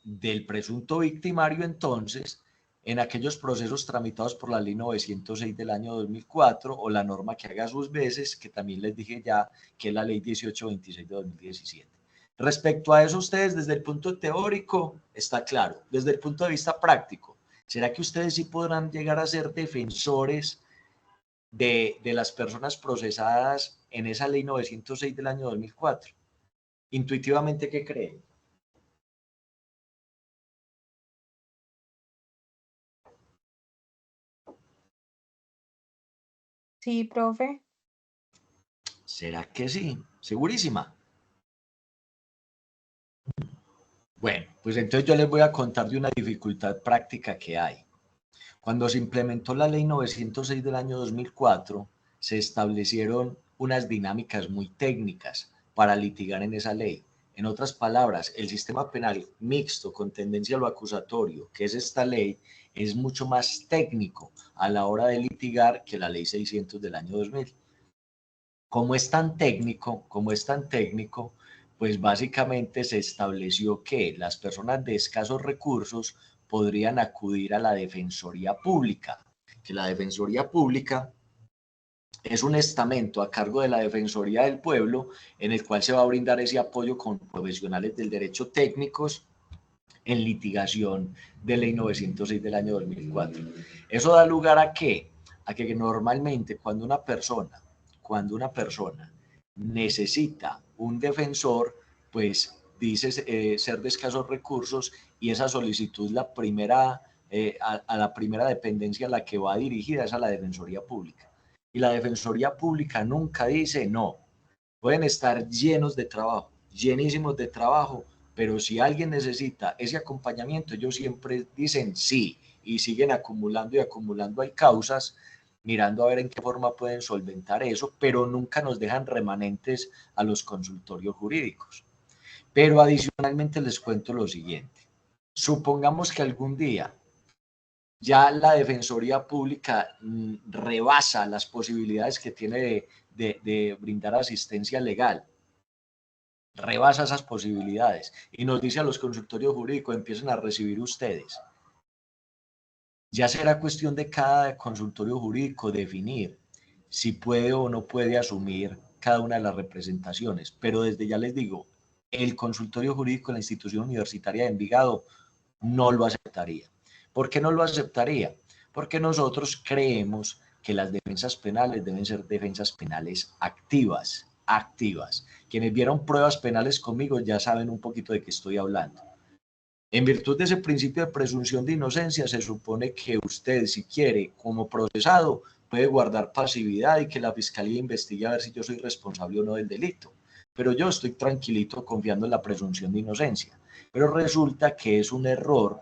S1: del presunto victimario entonces en aquellos procesos tramitados por la ley 906 del año 2004 o la norma que haga sus veces, que también les dije ya que es la ley 1826 de 2017. Respecto a eso, ustedes desde el punto teórico está claro. Desde el punto de vista práctico, ¿será que ustedes sí podrán llegar a ser defensores de las personas procesadas en esa ley 906 del año 2004? Intuitivamente, ¿qué creen?
S4: Sí, profe.
S1: ¿Será que sí? ¿Segurísima? Bueno, pues entonces yo les voy a contar de una dificultad práctica que hay. Cuando se implementó la ley 906 del año 2004, se establecieron unas dinámicas muy técnicas para litigar en esa ley. En otras palabras, el sistema penal mixto con tendencia a lo acusatorio, que es esta ley, es mucho más técnico a la hora de litigar que la ley 600 del año 2000. Como es tan técnico, pues básicamente se estableció que las personas de escasos recursos podrían acudir a la Defensoría Pública, que la Defensoría Pública es un estamento a cargo de la Defensoría del Pueblo en el cual se va a brindar ese apoyo con profesionales del derecho técnicos en litigación de ley 906 del año 2004. Eso da lugar a qué? A que normalmente cuando una persona necesita un defensor, pues dice ser de escasos recursos y esa solicitud la primera, a la primera dependencia a la que va dirigida es a la Defensoría Pública. Y la Defensoría Pública nunca dice no. Pueden estar llenos de trabajo, llenísimos de trabajo, pero si alguien necesita ese acompañamiento, ellos siempre dicen sí y siguen acumulando y acumulando. Hay causas, mirando a ver en qué forma pueden solventar eso, pero nunca nos dejan remanentes a los consultorios jurídicos. Pero adicionalmente les cuento lo siguiente. Supongamos que algún día ya la Defensoría Pública rebasa las posibilidades que tiene de brindar asistencia legal, rebasa esas posibilidades y nos dice a los consultorios jurídicos, empiecen a recibir ustedes. Ya será cuestión de cada consultorio jurídico definir si puede o no puede asumir cada una de las representaciones, pero desde ya les digo, el consultorio jurídico de la institución universitaria de Envigado no lo aceptaría. ¿Por qué no lo aceptaría? Porque nosotros creemos que las defensas penales deben ser defensas penales activas. Quienes vieron pruebas penales conmigo ya saben un poquito de qué estoy hablando. En virtud de ese principio de presunción de inocencia, se supone que usted, si quiere, como procesado, puede guardar pasividad y que la fiscalía investigue a ver si yo soy responsable o no del delito. Pero yo estoy tranquilito confiando en la presunción de inocencia. Pero resulta que es un error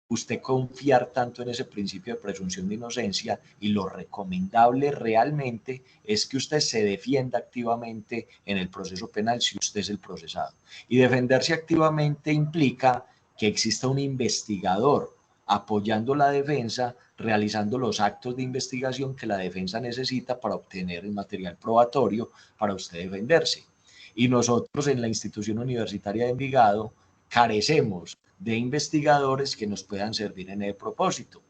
S1: usted confiar tanto en ese principio de presunción de inocencia y lo recomendable realmente es que usted se defienda activamente en el proceso penal si usted es el procesado. Y defenderse activamente implica que exista un investigador apoyando la defensa, realizando los actos de investigación que la defensa necesita para obtener el material probatorio para usted defenderse. Y nosotros en la institución universitaria de Envigado carecemos de investigadores que nos puedan servir en el propósito.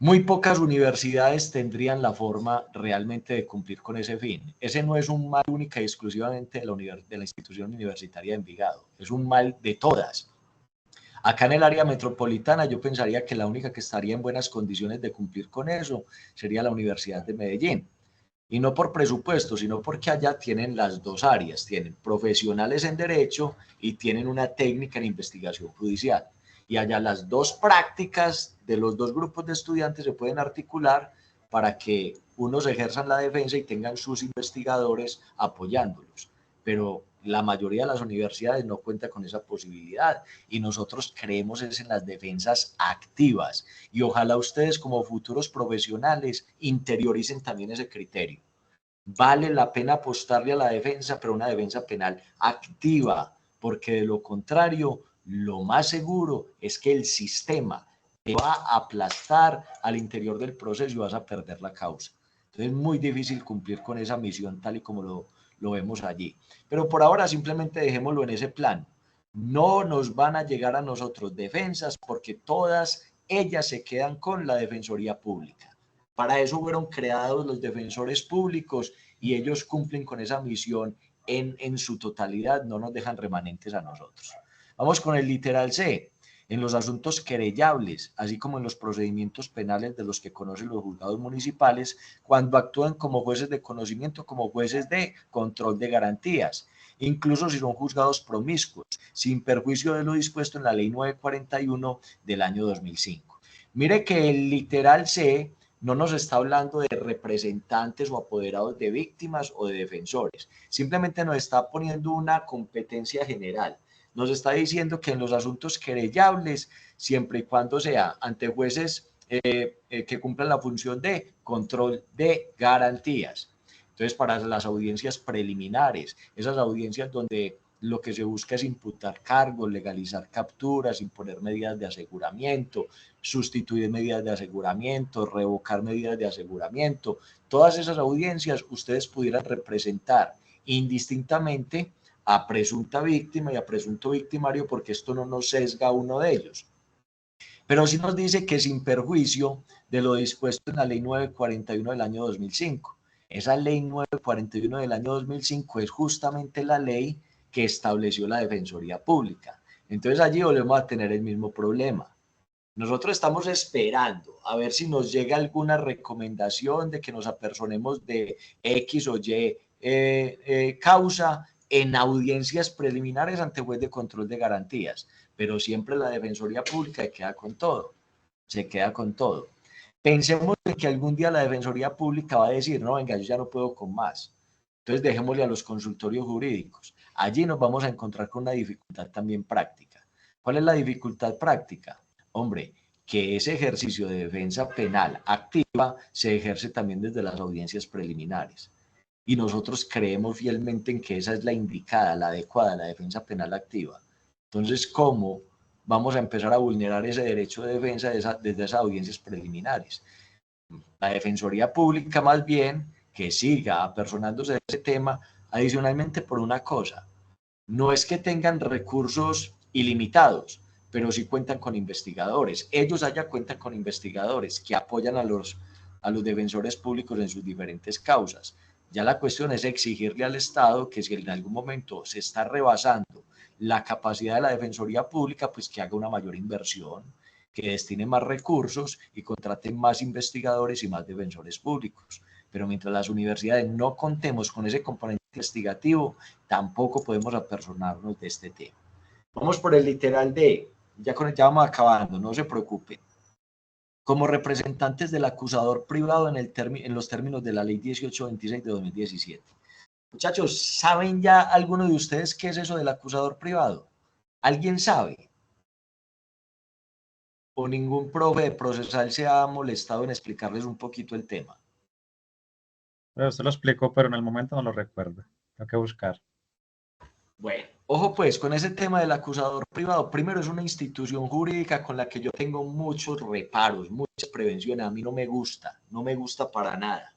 S1: Muy pocas universidades tendrían la forma realmente de cumplir con ese fin. Ese no es un mal única y exclusivamente de la institución universitaria de Envigado, es un mal de todas. Acá en el área metropolitana yo pensaría que la única que estaría en buenas condiciones de cumplir con eso sería la Universidad de Medellín. Y no por presupuesto, sino porque allá tienen las dos áreas, tienen profesionales en derecho y tienen una técnica en investigación judicial. Y allá las dos prácticas de los dos grupos de estudiantes se pueden articular para que unos ejerzan la defensa y tengan sus investigadores apoyándolos. Pero la mayoría de las universidades no cuenta con esa posibilidad y nosotros creemos es en las defensas activas y ojalá ustedes como futuros profesionales interioricen también ese criterio. Vale la pena apostarle a la defensa, pero una defensa penal activa, porque de lo contrario, lo más seguro es que el sistema te va a aplastar al interior del proceso y vas a perder la causa. Entonces es muy difícil cumplir con esa misión tal y como lo vemos allí. Pero por ahora simplemente dejémoslo en ese plan. No nos van a llegar a nosotros defensas porque todas ellas se quedan con la Defensoría Pública. Para eso fueron creados los defensores públicos y ellos cumplen con esa misión en su totalidad, no nos dejan remanentes a nosotros. Vamos con el literal C. En los asuntos querellables, así como en los procedimientos penales de los que conocen los juzgados municipales, cuando actúan como jueces de conocimiento, como jueces de control de garantías, incluso si son juzgados promiscuos, sin perjuicio de lo dispuesto en la Ley 941 del año 2005. Mire que el literal C no nos está hablando de representantes o apoderados de víctimas o de defensores, simplemente nos está poniendo una competencia general. Nos está diciendo que en los asuntos querellables, siempre y cuando sea ante jueces que cumplan la función de control de garantías. Entonces, para las audiencias preliminares, esas audiencias donde lo que se busca es imputar cargos, legalizar capturas, imponer medidas de aseguramiento, sustituir medidas de aseguramiento, revocar medidas de aseguramiento. Todas esas audiencias ustedes pudieran representar indistintamente a presunta víctima y a presunto victimario porque esto no nos sesga a uno de ellos. Pero sí nos dice que sin perjuicio de lo dispuesto en la Ley 941 del año 2005. Esa Ley 941 del año 2005 es justamente la ley que estableció la Defensoría Pública. Entonces allí volvemos a tener el mismo problema. Nosotros estamos esperando a ver si nos llega alguna recomendación de que nos apersonemos de X o Y causa en audiencias preliminares ante juez de control de garantías, pero siempre la Defensoría Pública se queda con todo. Pensemos en que algún día la Defensoría Pública va a decir, no, venga, yo ya no puedo con más. Entonces dejémosle a los consultorios jurídicos. Allí nos vamos a encontrar con una dificultad también práctica. ¿Cuál es la dificultad práctica? Hombre, que ese ejercicio de defensa penal activa se ejerce también desde las audiencias preliminares. Y nosotros creemos fielmente en que esa es la indicada, la adecuada, la defensa penal activa. Entonces, ¿cómo vamos a empezar a vulnerar ese derecho de defensa desde esas audiencias preliminares? La Defensoría Pública más bien que siga apersonándose de ese tema, adicionalmente por una cosa, no es que tengan recursos ilimitados, pero sí cuentan con investigadores. Ellos allá cuentan con investigadores que apoyan a los defensores públicos en sus diferentes causas. Ya la cuestión es exigirle al Estado que si en algún momento se está rebasando la capacidad de la Defensoría Pública, pues que haga una mayor inversión, que destine más recursos y contrate más investigadores y más defensores públicos. Pero mientras las universidades no contemos con ese componente investigativo, tampoco podemos apersonarnos de este tema. Vamos por el literal D. Ya vamos acabando, no se preocupen. Como representantes del acusador privado en los términos de la Ley 1826 de 2017. Muchachos, ¿saben ya alguno de ustedes qué es eso del acusador privado? ¿Alguien sabe? ¿O ningún profe de procesal se ha molestado en explicarles un poquito el tema?
S6: Pero usted lo explicó, pero en el momento no lo recuerdo. Tengo que buscar.
S1: Bueno, ojo pues con ese tema del acusador privado. Primero, es una institución jurídica con la que yo tengo muchos reparos, muchas prevenciones. A mí no me gusta para nada.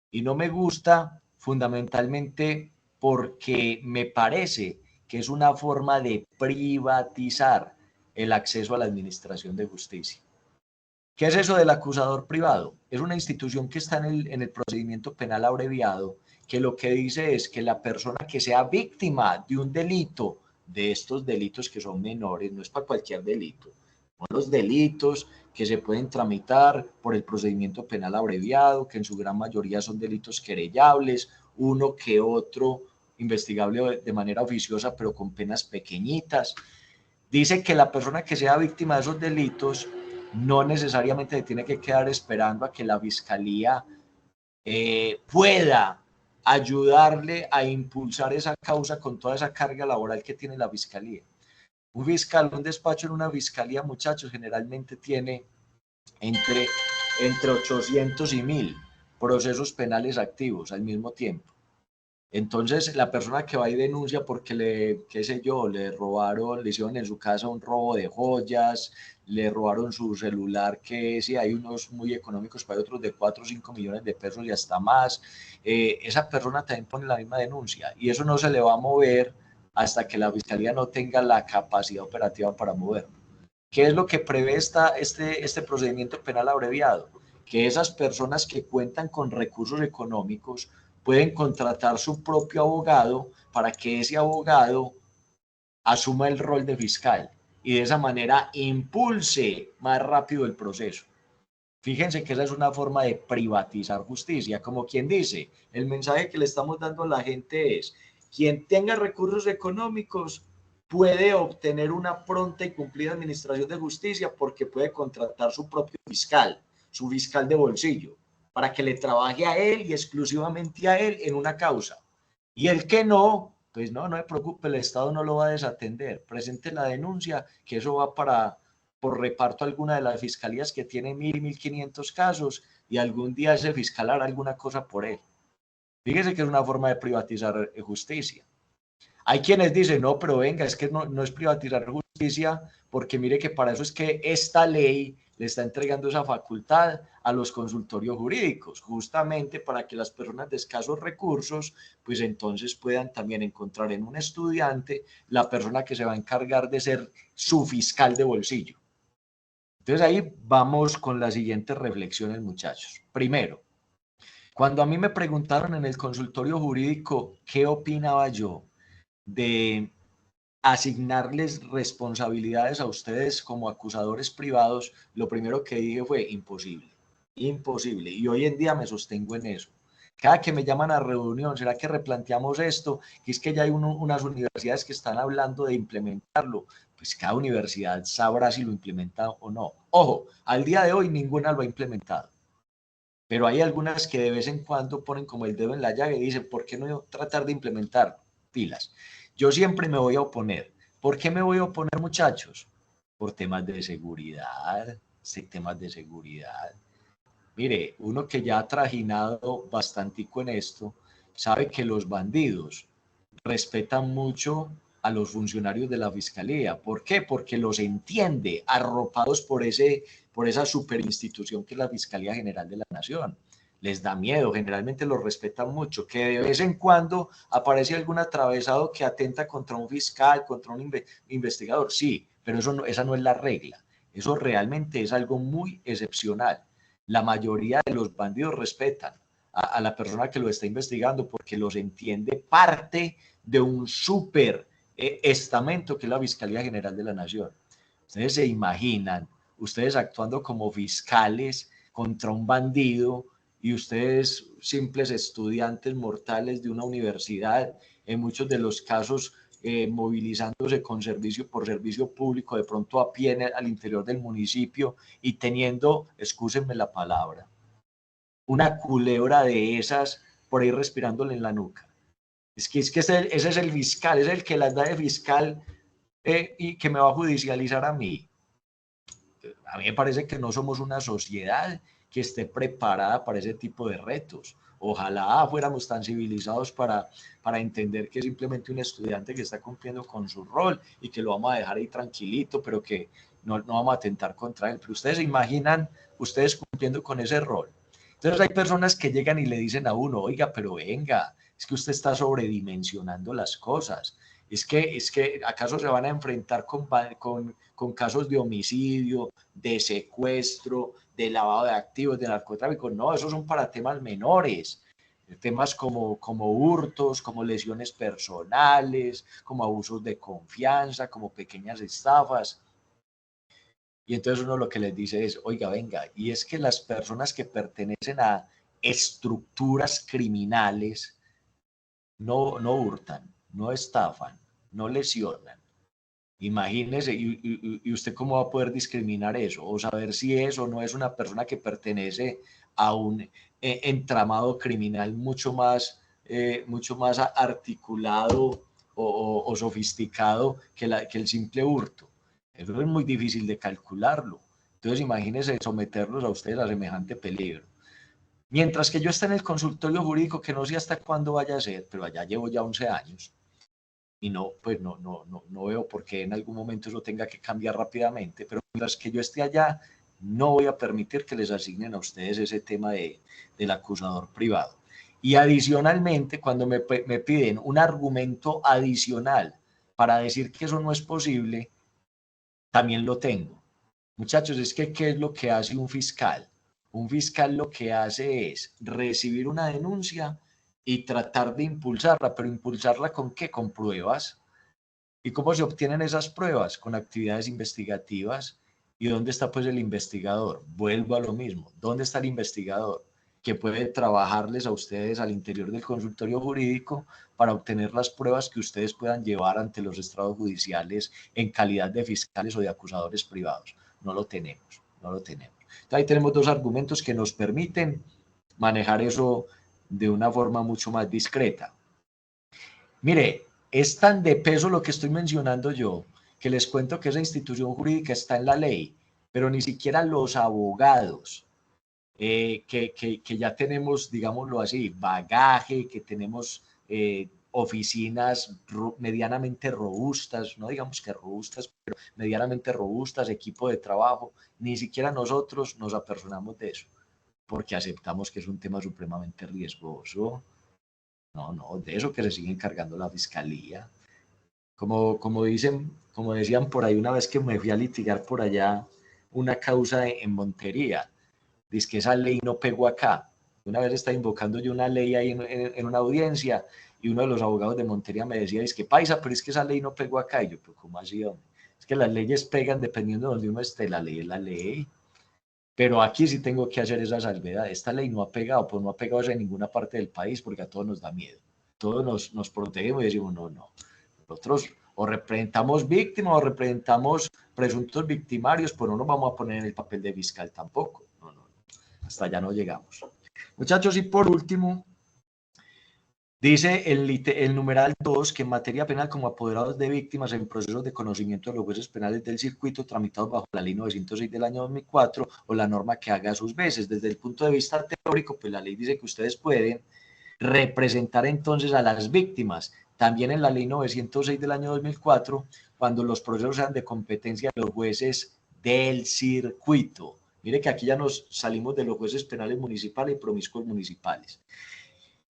S1: Y no me gusta fundamentalmente porque me parece que es una forma de privatizar el acceso a la administración de justicia. ¿Qué es eso del acusador privado? Es una institución que está en el procedimiento penal abreviado, que lo que dice es que la persona que sea víctima de un delito, de estos delitos que son menores, no es para cualquier delito, son los delitos que se pueden tramitar por el procedimiento penal abreviado, que en su gran mayoría son delitos querellables, uno que otro investigable de manera oficiosa, pero con penas pequeñitas. Dice que la persona que sea víctima de esos delitos no necesariamente tiene que quedar esperando a que la fiscalía pueda ayudarle a impulsar esa causa con toda esa carga laboral que tiene la fiscalía. Un fiscal, un despacho en una fiscalía, muchachos, generalmente tiene entre 800 y 1000 procesos penales activos al mismo tiempo. Entonces, la persona que va y denuncia porque qué sé yo, le robaron, le hicieron en su casa un robo de joyas, le robaron su celular, que sí, hay unos muy económicos, pero hay otros de 4 o 5 millones de pesos y hasta más. Esa persona también pone la misma denuncia y eso no se le va a mover hasta que la fiscalía no tenga la capacidad operativa para moverlo. ¿Qué es lo que prevé este procedimiento penal abreviado? Que esas personas que cuentan con recursos económicos pueden contratar su propio abogado para que ese abogado asuma el rol de fiscal y de esa manera impulse más rápido el proceso. Fíjense que esa es una forma de privatizar justicia, como quien dice, el mensaje que le estamos dando a la gente es, quien tenga recursos económicos puede obtener una pronta y cumplida administración de justicia porque puede contratar su propio fiscal, su fiscal de bolsillo, para que le trabaje a él y exclusivamente a él en una causa. Y el que no, pues no se preocupe, el Estado no lo va a desatender. Presente la denuncia, que eso va por reparto a alguna de las fiscalías que tiene 1000, 1500 casos y algún día ese fiscal hará alguna cosa por él. Fíjese que es una forma de privatizar justicia. Hay quienes dicen, no, pero venga, es que no es privatizar justicia, porque mire que para eso es que esta ley le está entregando esa facultad a los consultorios jurídicos, justamente para que las personas de escasos recursos, pues entonces puedan también encontrar en un estudiante la persona que se va a encargar de ser su fiscal de bolsillo. Entonces ahí vamos con las siguientes reflexiones, muchachos. Primero, cuando a mí me preguntaron en el consultorio jurídico qué opinaba yo de asignarles responsabilidades a ustedes como acusadores privados, lo primero que dije fue imposible, imposible. Y hoy en día me sostengo en eso. Cada que me llaman a reunión, ¿será que replanteamos esto? Que es que ya hay unas universidades que están hablando de implementarlo. Pues cada universidad sabrá si lo implementa o no. Ojo, al día de hoy ninguna lo ha implementado. Pero hay algunas que de vez en cuando ponen como el dedo en la llaga y dicen, ¿por qué no tratar de implementar pilas? Yo siempre me voy a oponer. ¿Por qué me voy a oponer, muchachos? Por temas de seguridad, temas de seguridad. Mire, uno que ya ha trajinado bastantico en esto, sabe que los bandidos respetan mucho a los funcionarios de la fiscalía. ¿Por qué? Porque los entiende, arropados por esa superinstitución que es la Fiscalía General de la Nación. Les da miedo, generalmente los respetan mucho, que de vez en cuando aparece algún atravesado que atenta contra un fiscal, contra un investigador, sí, pero esa no es la regla. Eso realmente es algo muy excepcional. La mayoría de los bandidos respetan a la persona que lo está investigando porque los entiende parte de un súper estamento que es la Fiscalía General de la Nación. Ustedes se imaginan, ustedes actuando como fiscales contra un bandido y ustedes simples estudiantes mortales de una universidad, en muchos de los casos movilizándose con por servicio público, de pronto a pie al interior del municipio y teniendo, excúsenme la palabra, una culebra de esas por ahí respirándole en la nuca. Es que ese es el fiscal, es el que las da de fiscal y que me va a judicializar a mí. A mí me parece que no somos una sociedad que esté preparada para ese tipo de retos. Ojalá fuéramos tan civilizados para entender que es simplemente un estudiante que está cumpliendo con su rol y que lo vamos a dejar ahí tranquilito, pero que no vamos a atentar contra él. Pero ustedes se imaginan ustedes cumpliendo con ese rol. Entonces hay personas que llegan y le dicen a uno, oiga, pero venga, es que usted está sobredimensionando las cosas. Es que ¿acaso se van a enfrentar con casos de homicidio, de secuestro, de lavado de activos, de narcotráfico. No, esos son para temas menores. Temas como hurtos, como lesiones personales, como abusos de confianza, como pequeñas estafas. Y entonces uno lo que les dice es, oiga, venga, y es que las personas que pertenecen a estructuras criminales no hurtan, no estafan, no lesionan. Imagínese, y usted cómo va a poder discriminar eso, o saber si es o no es una persona que pertenece a un entramado criminal mucho más articulado o sofisticado que el simple hurto. Eso es muy difícil de calcularlo. Entonces imagínese someterlos a ustedes a semejante peligro. Mientras que yo esté en el consultorio jurídico, que no sé hasta cuándo vaya a ser, pero allá llevo ya 11 años, y no veo por qué en algún momento eso tenga que cambiar rápidamente, pero mientras que yo esté allá, no voy a permitir que les asignen a ustedes ese tema del acusador privado. Y adicionalmente, cuando me piden un argumento adicional para decir que eso no es posible, también lo tengo. Muchachos, es que ¿qué es lo que hace un fiscal? Un fiscal lo que hace es recibir una denuncia y tratar de impulsarla, pero impulsarla ¿con qué? Con pruebas. ¿Y cómo se obtienen esas pruebas? Con actividades investigativas. ¿Y dónde está pues el investigador? Vuelvo a lo mismo. ¿Dónde está el investigador? Que puede trabajarles a ustedes al interior del consultorio jurídico para obtener las pruebas que ustedes puedan llevar ante los estrados judiciales en calidad de fiscales o de acusadores privados. No lo tenemos, no lo tenemos. Entonces, ahí tenemos dos argumentos que nos permiten manejar eso de una forma mucho más discreta. Mire, es tan de peso lo que estoy mencionando yo, que les cuento que esa institución jurídica está en la ley, pero ni siquiera los abogados, que ya tenemos, digámoslo así, bagaje, que tenemos oficinas medianamente robustas, no digamos que robustas, pero medianamente robustas, equipo de trabajo, ni siquiera nosotros nos apersonamos de eso, porque aceptamos que es un tema supremamente riesgoso. No, de eso que se sigue encargando la fiscalía. Como decían por ahí una vez que me fui a litigar por allá una causa en Montería, dice que esa ley no pegó acá. Una vez estaba invocando yo una ley ahí en una audiencia y uno de los abogados de Montería me decía, es que paisa, pero es que esa ley no pegó acá. Y yo, pero ¿cómo así, hombre? Es que las leyes pegan dependiendo de donde uno esté, la ley es la ley. Pero aquí sí tengo que hacer esa salvedad. Esta ley no ha pegado, pues no ha pegado en ninguna parte del país porque a todos nos da miedo. Todos nos protegemos y decimos, no. Nosotros o representamos víctimas o representamos presuntos victimarios, pero no nos vamos a poner en el papel de fiscal tampoco. No. Hasta allá no llegamos. Muchachos, y por último, dice el numeral 2 que en materia penal como apoderados de víctimas en procesos de conocimiento de los jueces penales del circuito tramitados bajo la ley 906 del año 2004 o la norma que haga sus veces. Desde el punto de vista teórico, pues la ley dice que ustedes pueden representar entonces a las víctimas. También en la ley 906 del año 2004, cuando los procesos sean de competencia de los jueces del circuito. Mire que aquí ya nos salimos de los jueces penales municipales y promiscuos municipales.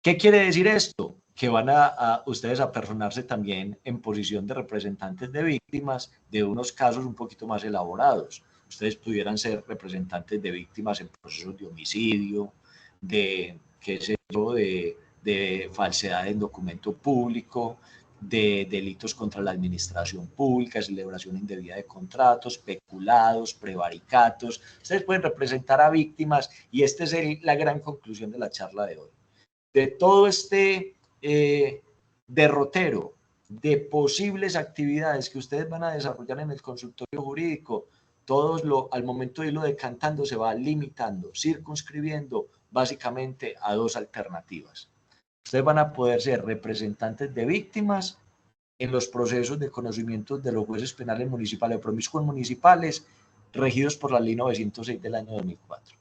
S1: ¿Qué quiere decir esto? Que van a ustedes a personarse también en posición de representantes de víctimas de unos casos un poquito más elaborados. Ustedes pudieran ser representantes de víctimas en procesos de homicidio, de, qué sé yo, de falsedad en documento público, de delitos contra la administración pública, celebración indebida de contratos, peculados, prevaricatos. Ustedes pueden representar a víctimas y esta es la gran conclusión de la charla de hoy. De todo este derrotero de posibles actividades que ustedes van a desarrollar en el consultorio jurídico, al momento de irlo decantando se va limitando, circunscribiendo básicamente a dos alternativas. Ustedes van a poder ser representantes de víctimas en los procesos de conocimiento de los jueces penales municipales o promiscuos municipales regidos por la ley 906 del año 2004.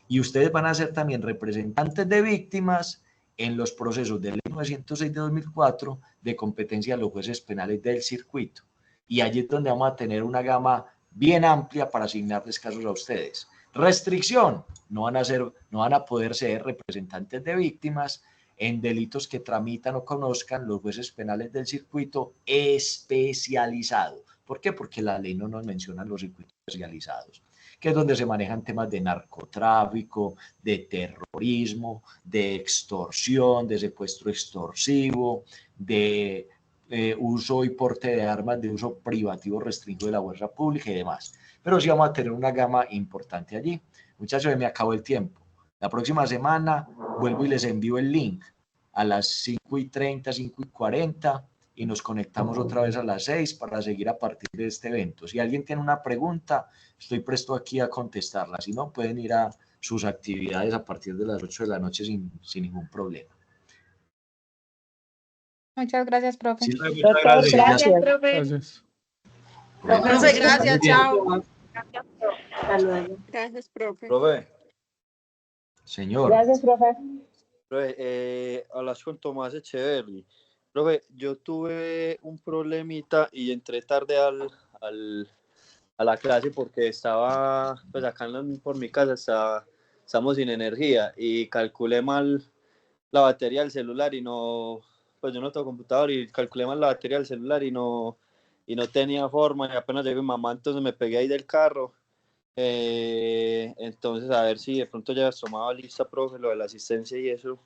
S1: Y ustedes van a ser también representantes de víctimas en los procesos de ley 906 de 2004 de competencia de los jueces penales del circuito. Y allí es donde vamos a tener una gama bien amplia para asignarles casos a ustedes. Restricción, no van a poder ser representantes de víctimas en delitos que tramitan o conozcan los jueces penales del circuito especializado. ¿Por qué? Porque la ley no nos menciona los circuitos especializados. que es donde se manejan temas de narcotráfico, de terrorismo, de extorsión, de secuestro extorsivo, de uso y porte de armas de uso privativo restringido de la fuerza pública y demás. Pero sí vamos a tener una gama importante allí. Muchachos, me acabó el tiempo. La próxima semana vuelvo y les envío el link a las 5:30, 5:40 y nos conectamos otra vez a las 6 para seguir a partir de este evento. Si alguien tiene una pregunta, estoy presto aquí a contestarla. Si no, pueden ir a sus actividades a partir de las 8 de la noche sin ningún problema.
S8: Muchas gracias, profe.
S1: Sí,
S6: Muchas
S2: Doctor,
S6: gracias.
S2: gracias.
S9: profe.
S5: Gracias.
S1: bueno,
S9: Profe,
S1: pues,
S9: gracias,
S1: muy bien.
S9: chao.
S3: Hasta luego.
S4: Gracias, profe.
S7: Profe,
S1: Señor.
S2: Gracias, profe.
S7: profe, hablas con Tomás Echeverry. Profe, yo tuve un problemita y entré tarde a la clase porque estaba, pues acá por mi casa estamos sin energía y calculé mal la batería del celular y no, pues yo no tengo computador y calculé mal la batería del celular y no tenía forma y apenas llegué mi mamá, entonces me pegué ahí del carro. Entonces a ver si de pronto ya tomaba lista, profe, lo de la asistencia y eso.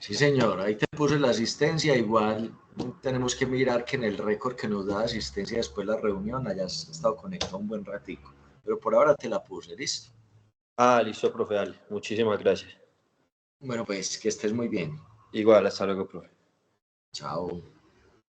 S1: Sí, señor, ahí te puse la asistencia. Igual tenemos que mirar que en el récord que nos da asistencia después de la reunión hayas estado conectado un buen ratico. Pero por ahora te la puse, ¿listo?
S7: Ah, listo, profe, dale. Muchísimas gracias.
S1: Bueno, pues que estés muy bien.
S7: Igual, hasta luego, profe.
S1: Chao.